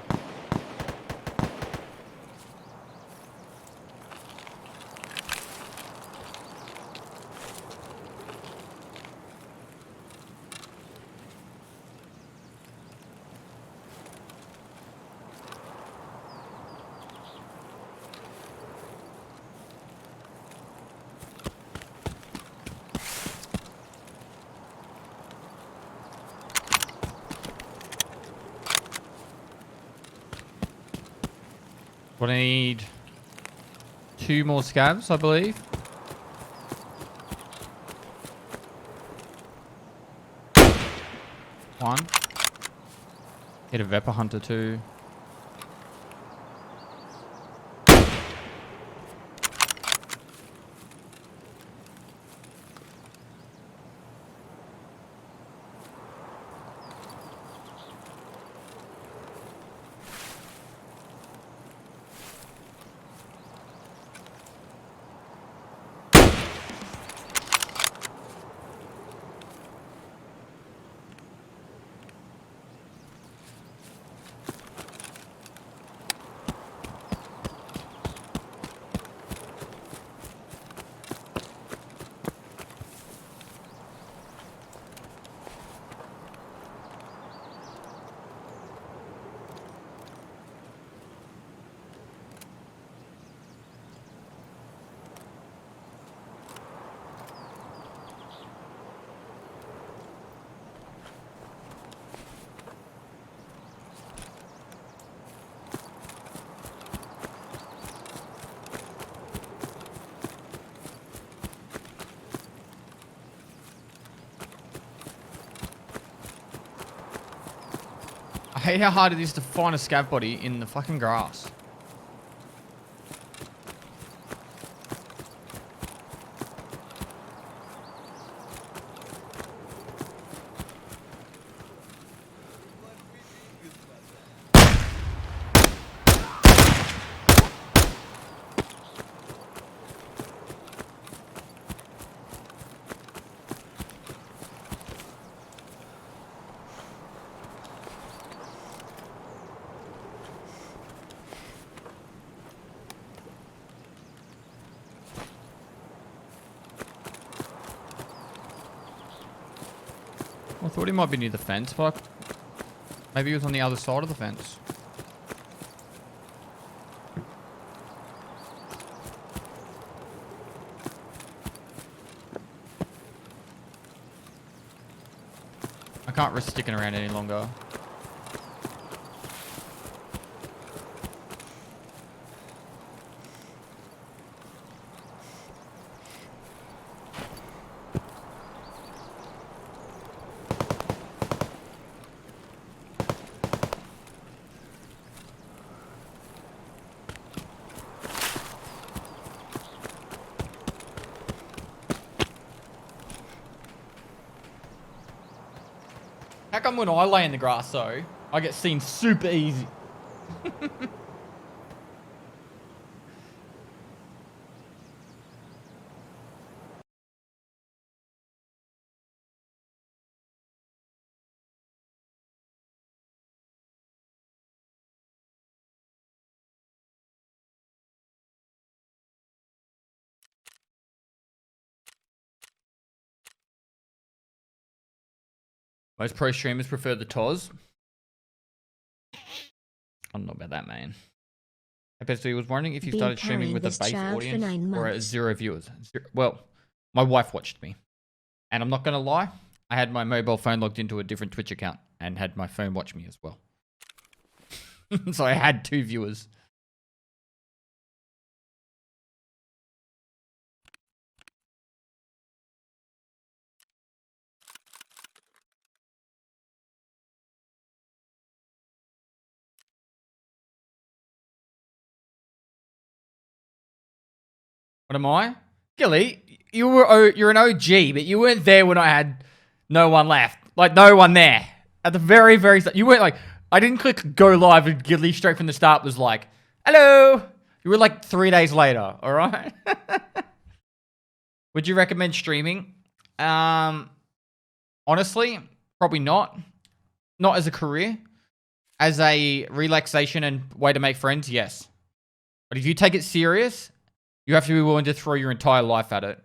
Gonna need 2 more scavs, I believe. One. Get a Vepr Hunter too. I hate how hard it is to find a scav body in the fucking grass. I thought he might be near the fence, but maybe he was on the other side of the fence. I can't risk sticking around any longer. How come when I lay in the grass though, I get seen super easy? Most pro streamers prefer the TOS. I don't know about that, man. FSD was wondering if you Been started streaming carrying with a this base child for audience 9 or at months. 0 viewers. Well, my wife watched me. And I'm not going to lie, I had my mobile phone logged into a different Twitch account and had my phone watch me as well. So I had 2 viewers. What am I? Gilly, you're an OG, but you weren't there when I had no one left. Like, no one there. At the very, very start. You weren't like, I didn't click go live and Gilly straight from the start was like, hello. You were like 3 days later, all right? Would you recommend streaming? Honestly, probably not. Not as a career. As a relaxation and way to make friends, yes. But if you take it serious, you have to be willing to throw your entire life at it.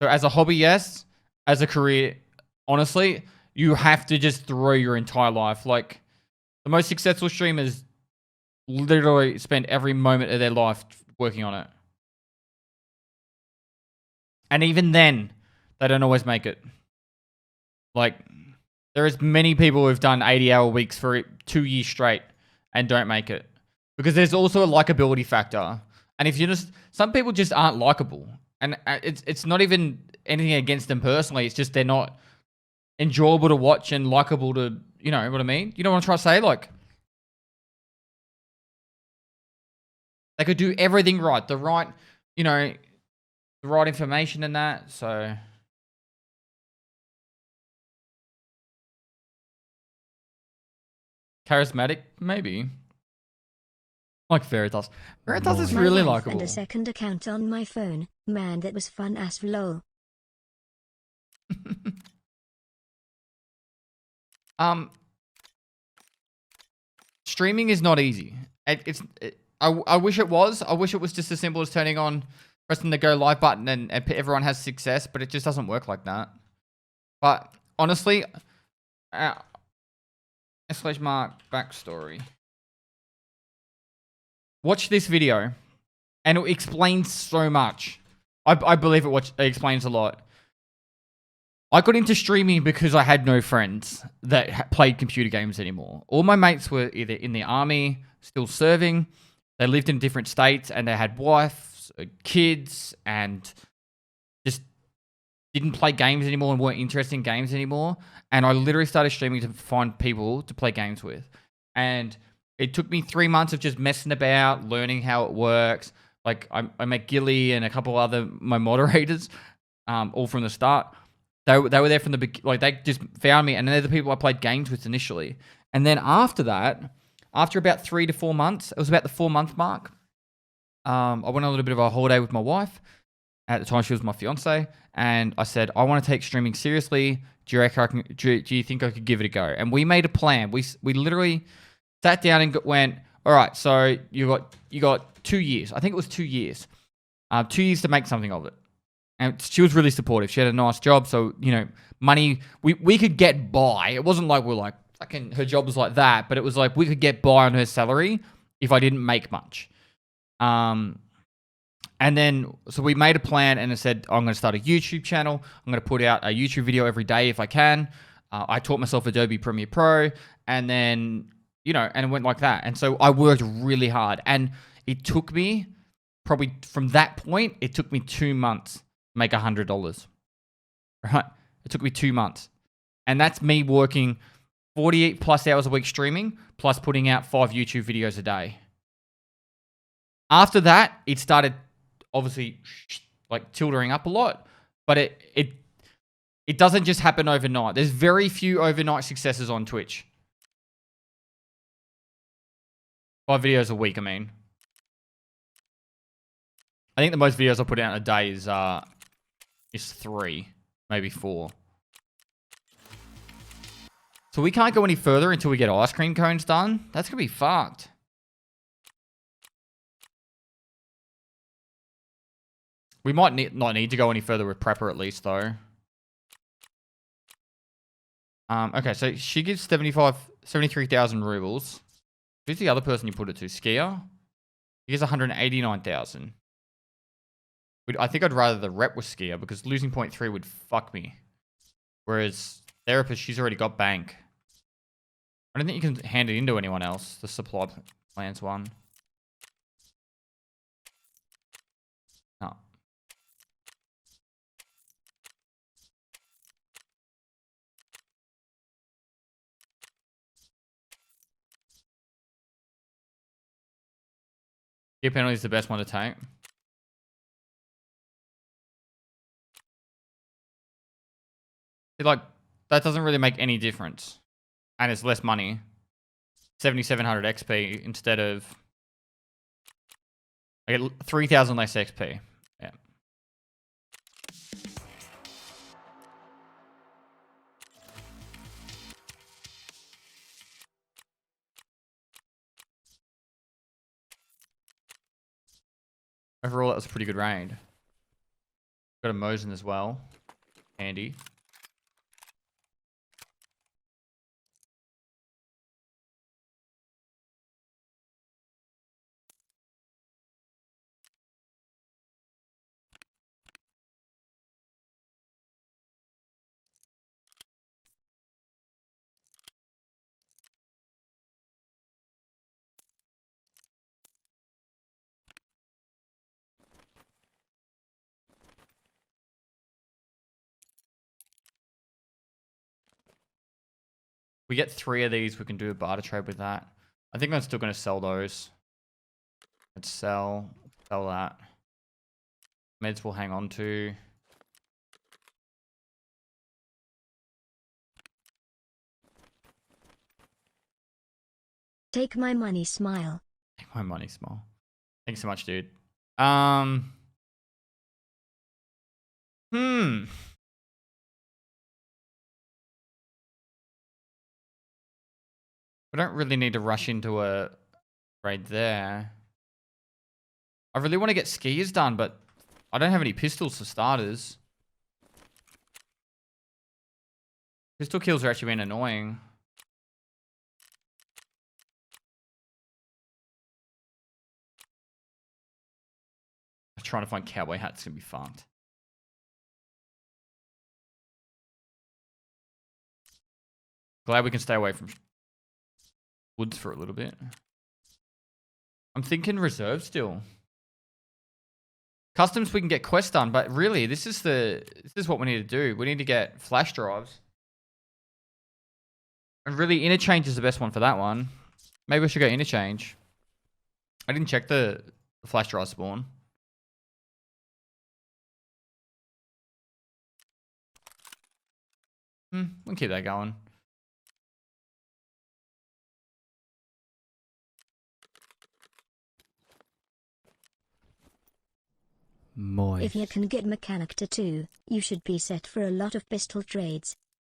So as a hobby, yes. As a career, honestly, you have to just throw your entire life. Like, the most successful streamers literally spend every moment of their life working on it. And even then, they don't always make it. Like, there is many people who've done 80-hour weeks for 2 years straight and don't make it. because there's also a likability factor. And if you just, some people just aren't likable, and it's not even anything against them personally. It's just they're not enjoyable to watch and likable to, you know what I mean? You know what I'm trying to say? Like, they could do everything right, the right, you know, the right information and that. So charismatic, maybe. Like Veritas. Veritas is My really wife likable. and a second account on my phone. Man, that was fun as lol. Streaming is not easy. I wish it was. I wish it was just as simple as turning on, pressing the go live button and everyone has success, but it just doesn't work like that. But honestly, exclamation mark backstory. Watch this video, and it explains so much. I believe it explains a lot. I got into streaming because I had no friends that played computer games anymore. All my mates were either in the army, still serving. They lived in different states, and they had wives, kids, and just didn't play games anymore and weren't interested in games anymore. And I literally started streaming to find people to play games with. And it took me 3 months of just messing about, learning how it works. Like, I met Gilly and a couple other my moderators, all from the start. They were there from the beginning. Like, they just found me, and they're the people I played games with initially. And then after that, after about 3 to 4 months, it was about the 4-month mark, I went on a little bit of a holiday with my wife. At the time, she was my fiance, and I said, I want to take streaming seriously. Do you reckon I can, do you think I could give it a go? And we made a plan. We literally sat down and went, all right, so you got 2 years. I think it was 2 years. 2 years to make something of it. And she was really supportive. She had a nice job, so, you know, money, we could get by. It wasn't like we're like, fucking, her job was like that, but it was like we could get by on her salary if I didn't make much. And then, so we made a plan, and I said, I'm going to start a YouTube channel. I'm going to put out a YouTube video every day if I can. I taught myself Adobe Premiere Pro, and then, you know, and it went like that. And so I worked really hard, and it took me probably from that point, it took me 2 months to make $100, right? It took me 2 months. And that's me working 48 plus hours a week streaming, plus putting out 5 YouTube videos a day. After that, it started obviously like tilting up a lot, but it doesn't just happen overnight. There's very few overnight successes on Twitch. 5 videos a week, I mean. I think the most videos I put out in a day is 3, maybe 4. So we can't go any further until we get ice cream cones done. That's gonna be fucked. We might not need to go any further with Prepper at least, though. Okay, so she gives 73,000 rubles. Who's the other person you put it to? Skier? He gives 189,000. I think I'd rather the rep with Skier, because losing 0.3 would fuck me. Whereas Therapist, she's already got bank. I don't think you can hand it into anyone else, the supply plans one. No. Gear penalty is the best one to take. Like, that doesn't really make any difference. And it's less money. 7,700 XP instead of... I get 3,000 less XP. Yeah. Overall, that was a pretty good raid. Got a Mosin as well. Handy. We get 3 of these, we can do a barter trade with that. I think I'm still going to sell those. Let's sell that. Meds we'll hang on to. Take my money, smile. Take my money, small. Thanks so much, dude. We don't really need to rush into a raid there. I really want to get skiers done, but I don't have any pistols for starters. Pistol kills are actually been annoying. Trying to find cowboy hats is gonna be fucked. Glad we can stay away from woods for a little bit. I'm thinking reserve still. Customs we can get quests done, but really this is what we need to do. We need to get flash drives. And really interchange is the best one for that one. Maybe we should go interchange. I didn't check the flash drive spawn. We'll keep that going. Moist. If you can get mechanic to 2, you should be set for a lot of pistol trades.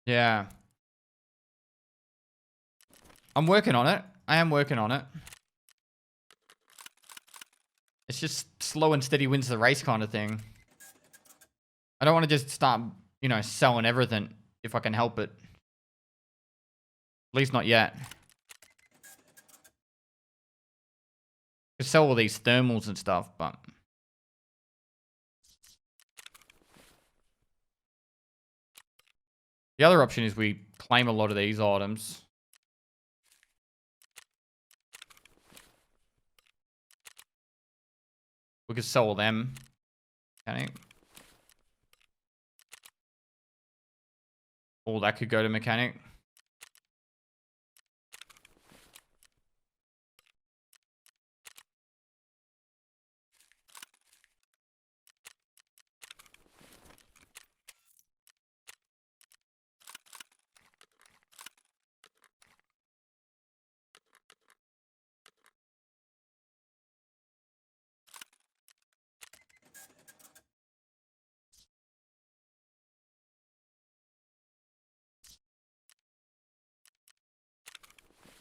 Yeah. I'm working on it. I am working on it. It's just slow and steady wins the race kind of thing. I don't want to just start, you know, selling everything if I can help it. At least not yet. I could sell all these thermals and stuff, but... The other option is we claim a lot of these items. We could sell them. Mechanic. All that could go to mechanic.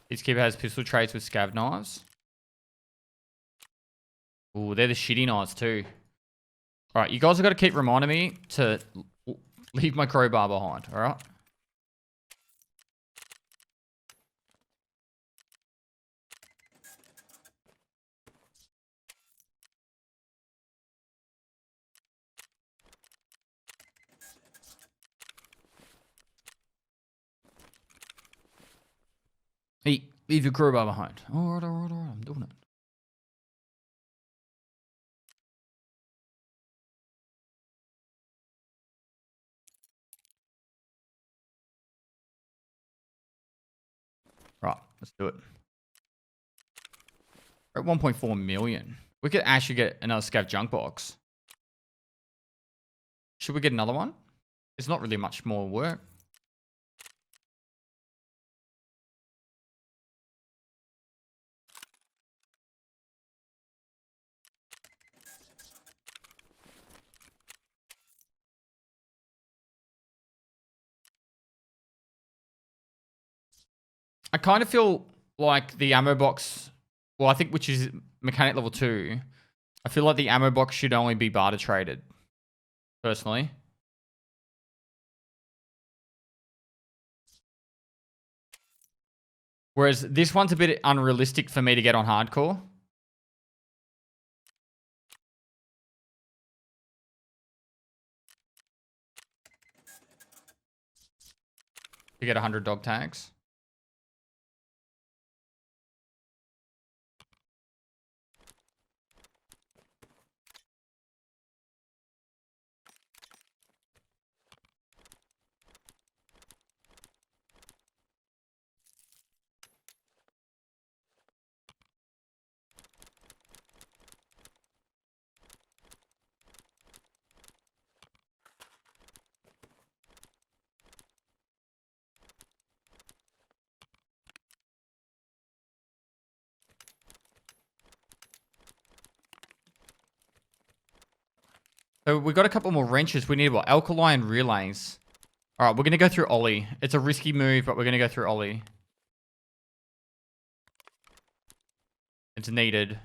Peacekeeper has pistol trays with scav knives. Ooh, they're the shitty knives too. Alright, you guys have got to keep reminding me to leave my crowbar behind, alright? Hey, leave your crowbar behind. Alright, I'm doing it. Right, let's do it. We're at 1.4 million. We could actually get another scav junk box. Should we get another one? It's not really much more work. I kind of feel like the ammo box, well, I think which is mechanic level 2, I feel like the ammo box should only be barter traded, personally. Whereas this one's a bit unrealistic for me to get on hardcore. To get 100 dog tags. So we got a couple more wrenches. We need what? Alkali and relays. All right, we're gonna go through Ollie. It's a risky move, but we're gonna go through Ollie. It's needed.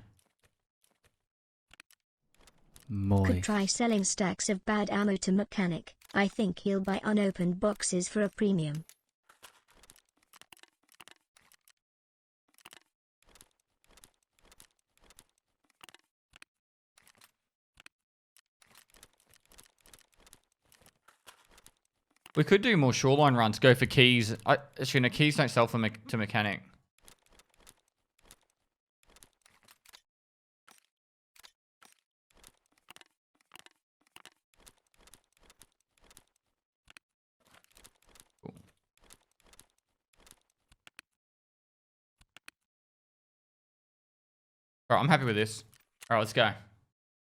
Could try selling stacks of bad ammo to mechanic. I think he'll buy unopened boxes for a premium. We could do more shoreline runs. Go for keys. Actually, no, keys don't sell for to mechanic. Cool. All right, I'm happy with this. All right, let's go.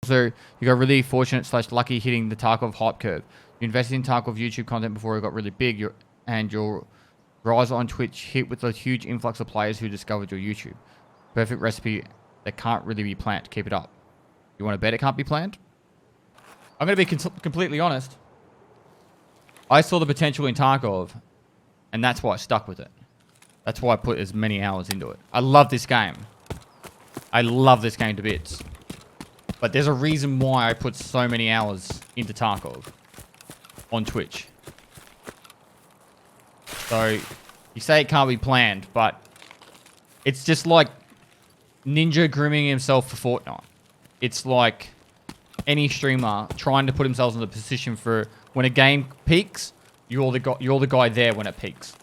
So you got really fortunate / lucky hitting the Tarkov hype curve. You invested in Tarkov YouTube content before it got really big, and your rise on Twitch hit with a huge influx of players who discovered your YouTube. Perfect recipe that can't really be planned. Keep it up. You want to bet it can't be planned? I'm going to be completely honest. I saw the potential in Tarkov, and that's why I stuck with it. That's why I put as many hours into it. I love this game. I love this game to bits. But there's a reason why I put so many hours into Tarkov on Twitch. So, you say it can't be planned, but it's just like Ninja grooming himself for Fortnite. It's like any streamer trying to put themselves in the position for when a game peaks, you're the guy there when it peaks.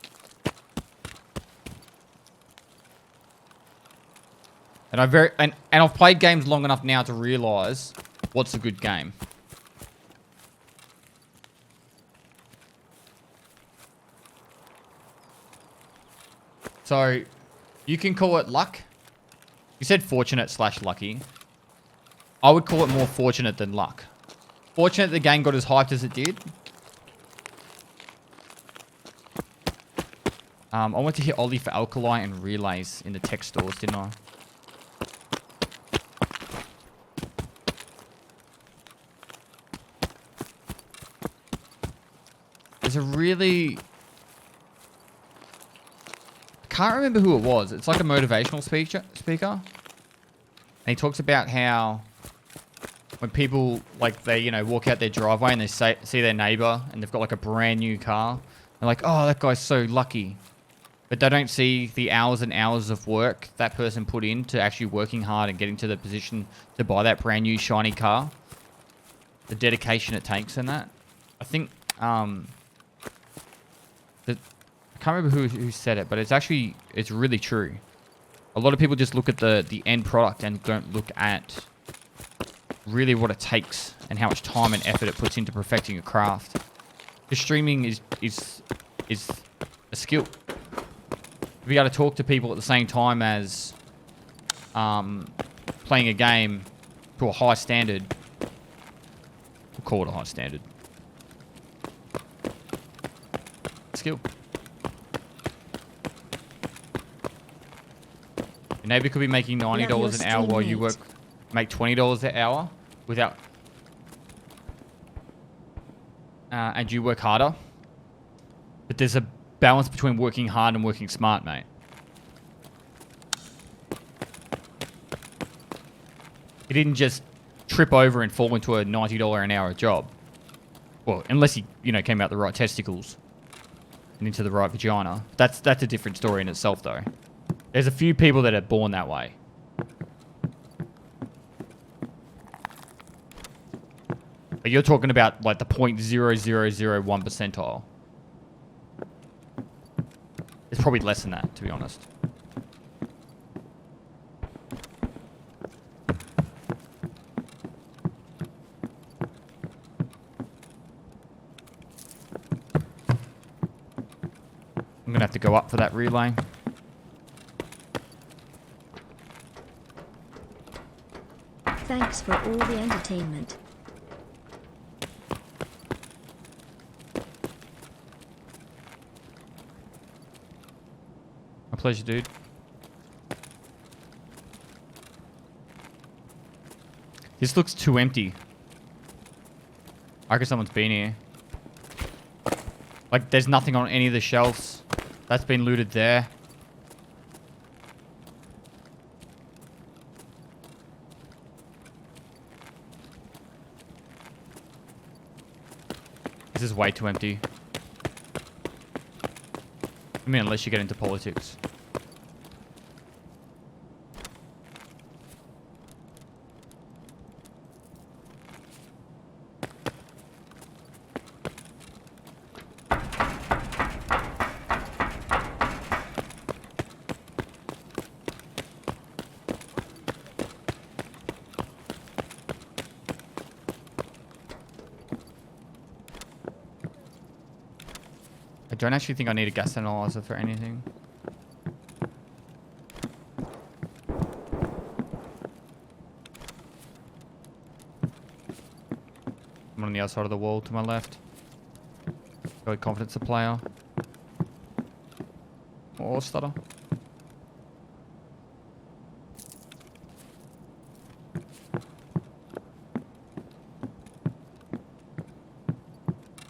And I've played games long enough now to realize what's a good game. So, you can call it luck. You said fortunate / lucky. I would call it more fortunate than luck. Fortunate the game got as hyped as it did. I went to hit Ollie for alkali and relays in the tech stores, didn't I? There's a really... I can't remember who it was. It's like a motivational speaker. And he talks about how when people, like, they, you know, walk out their driveway and they see their neighbor and they've got like a brand new car. They're like, oh, that guy's so lucky. But they don't see the hours and hours of work that person put in to actually working hard and getting to the position to buy that brand new shiny car. The dedication it takes in that. I think, I can't remember who said it, but it's really true. A lot of people just look at the end product and don't look at really what it takes and how much time and effort it puts into perfecting a craft. Because streaming is a skill. To be able to talk to people at the same time as playing a game to a high standard, we'll call it a high standard. Skill. Your neighbor could be making $90 an hour while you make $20 an hour without... and you work harder. But there's a balance between working hard and working smart, mate. You didn't just trip over and fall into a $90 an hour job. Well, unless you know, came out the right testicles and into the right vagina. That's a different story in itself, though. There's a few people that are born that way. But you're talking about like the 0.0001 percentile. It's probably less than that, to be honest. I'm gonna have to go up for that relay. Thanks for all the entertainment. My pleasure, dude. This looks too empty. I reckon someone's been here. Like, there's nothing on any of the shelves. That's been looted there. This is way too empty. I mean, unless you get into politics. I don't actually think I need a gas analyzer for anything. I'm on the other side of the wall to my left. Really confident it's a player. Or stutter.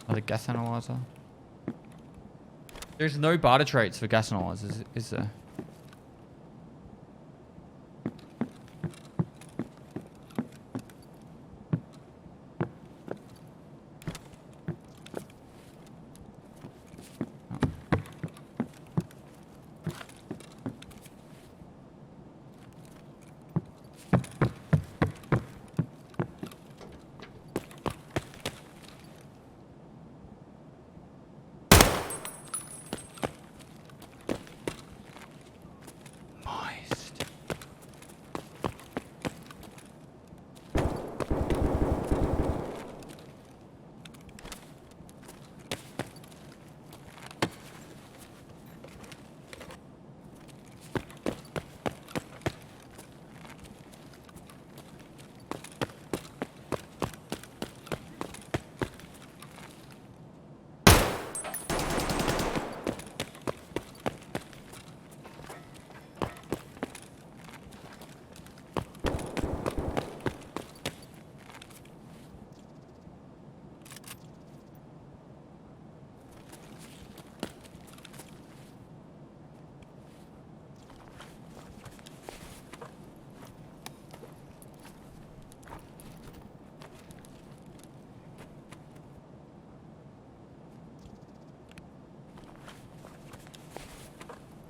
Another gas analyzer. There's no barter traits for gas analyzers, is there?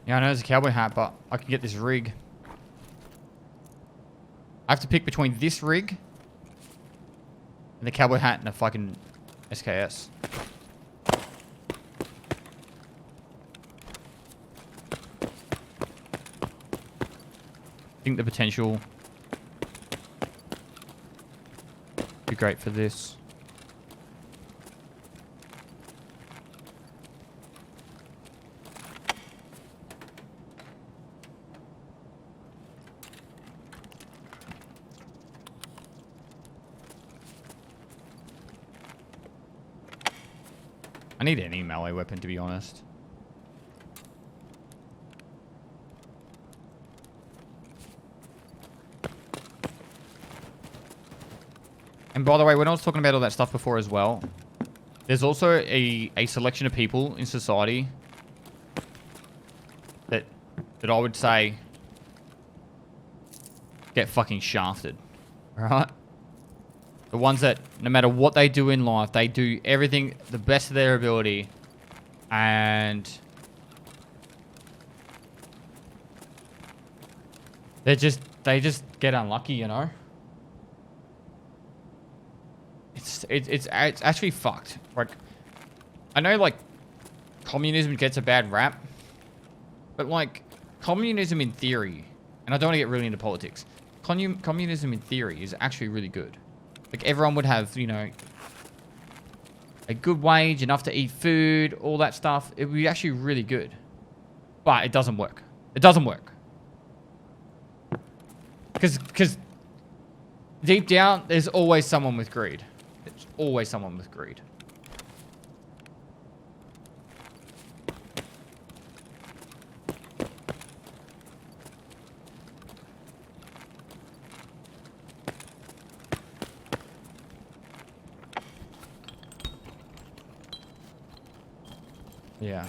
Yeah, I know there's a cowboy hat, but I can get this rig. I have to pick between this rig and the cowboy hat and a fucking SKS. I think the potential would be great for this. I need any melee weapon, to be honest. And by the way, when I was talking about all that stuff before as well, there's also a selection of people in society that I would say get fucking shafted. Alright? The ones that, no matter what they do in life, they do everything the best of their ability. And they just get unlucky, you know? It's actually fucked. Like, I know, like, communism gets a bad rap. But, like, communism in theory, and I don't want to get really into politics, communism in theory is actually really good. Like, everyone would have, you know, a good wage, enough to eat food, all that stuff. It would be actually really good. But it doesn't work. It doesn't work. Because deep down, there's always someone with greed. There's always someone with greed. Yeah.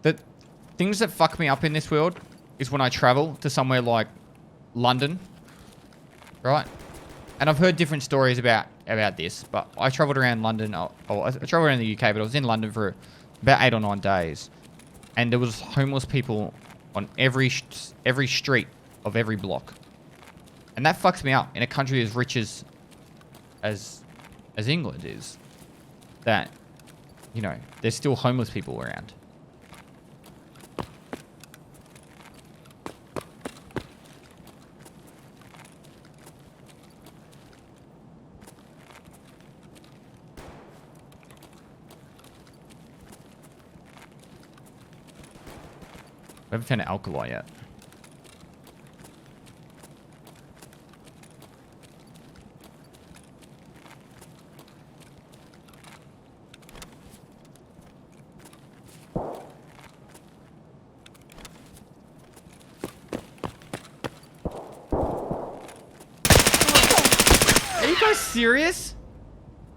The things that fuck me up in this world is when I travel to somewhere like London, right? And I've heard different stories about this, but I traveled around London. I traveled around the UK, but I was in London for about 8 or 9 days, and there was homeless people on every street of every block, and that fucks me up in a country as rich as England is. That, you know, there's still homeless people around. I haven't found an alkali yet. Are you guys serious?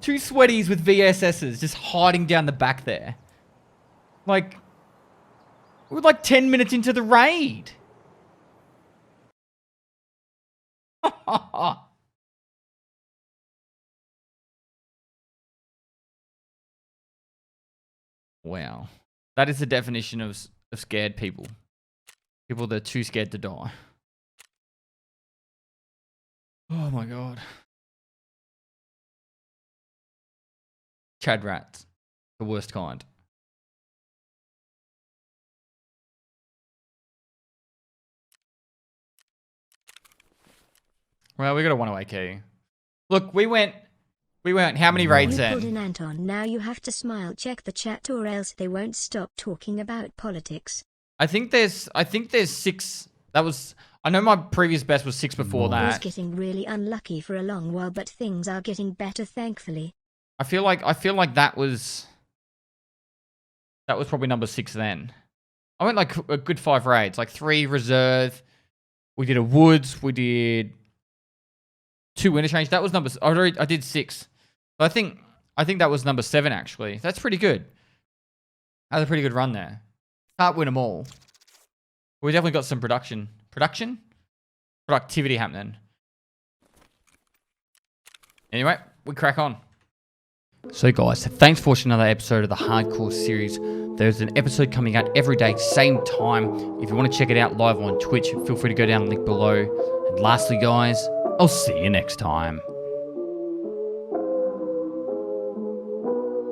2 sweaties with VSSs just hiding down the back there. Like, we're like 10 minutes into the raid. Wow. That is the definition of scared people. People that are too scared to die. Oh my god. Chad rats. The worst kind. Well, we got a 108 key. Look, we went how many raids You pulled then? in Anton, now you have to smile. Check the chat or else they won't stop talking about politics. I think there's 6. I know my previous best was 6 before I was that. getting really unlucky for a long while, but things are getting better, thankfully. I feel like that was probably number 6 then. I went like a good 5 raids, like 3 reserve. We did a woods. We did 2 interchange. That was I did 6. But I think that was number 7 actually. That's pretty good. That was a pretty good run there. Can't win them all. We definitely got some productivity happening. Anyway, we crack on. So guys, thanks for watching another episode of the Hardcore series. There's an episode coming out every day, same time. If you want to check it out live on Twitch, feel free to go down the link below. And lastly guys, I'll see you next time.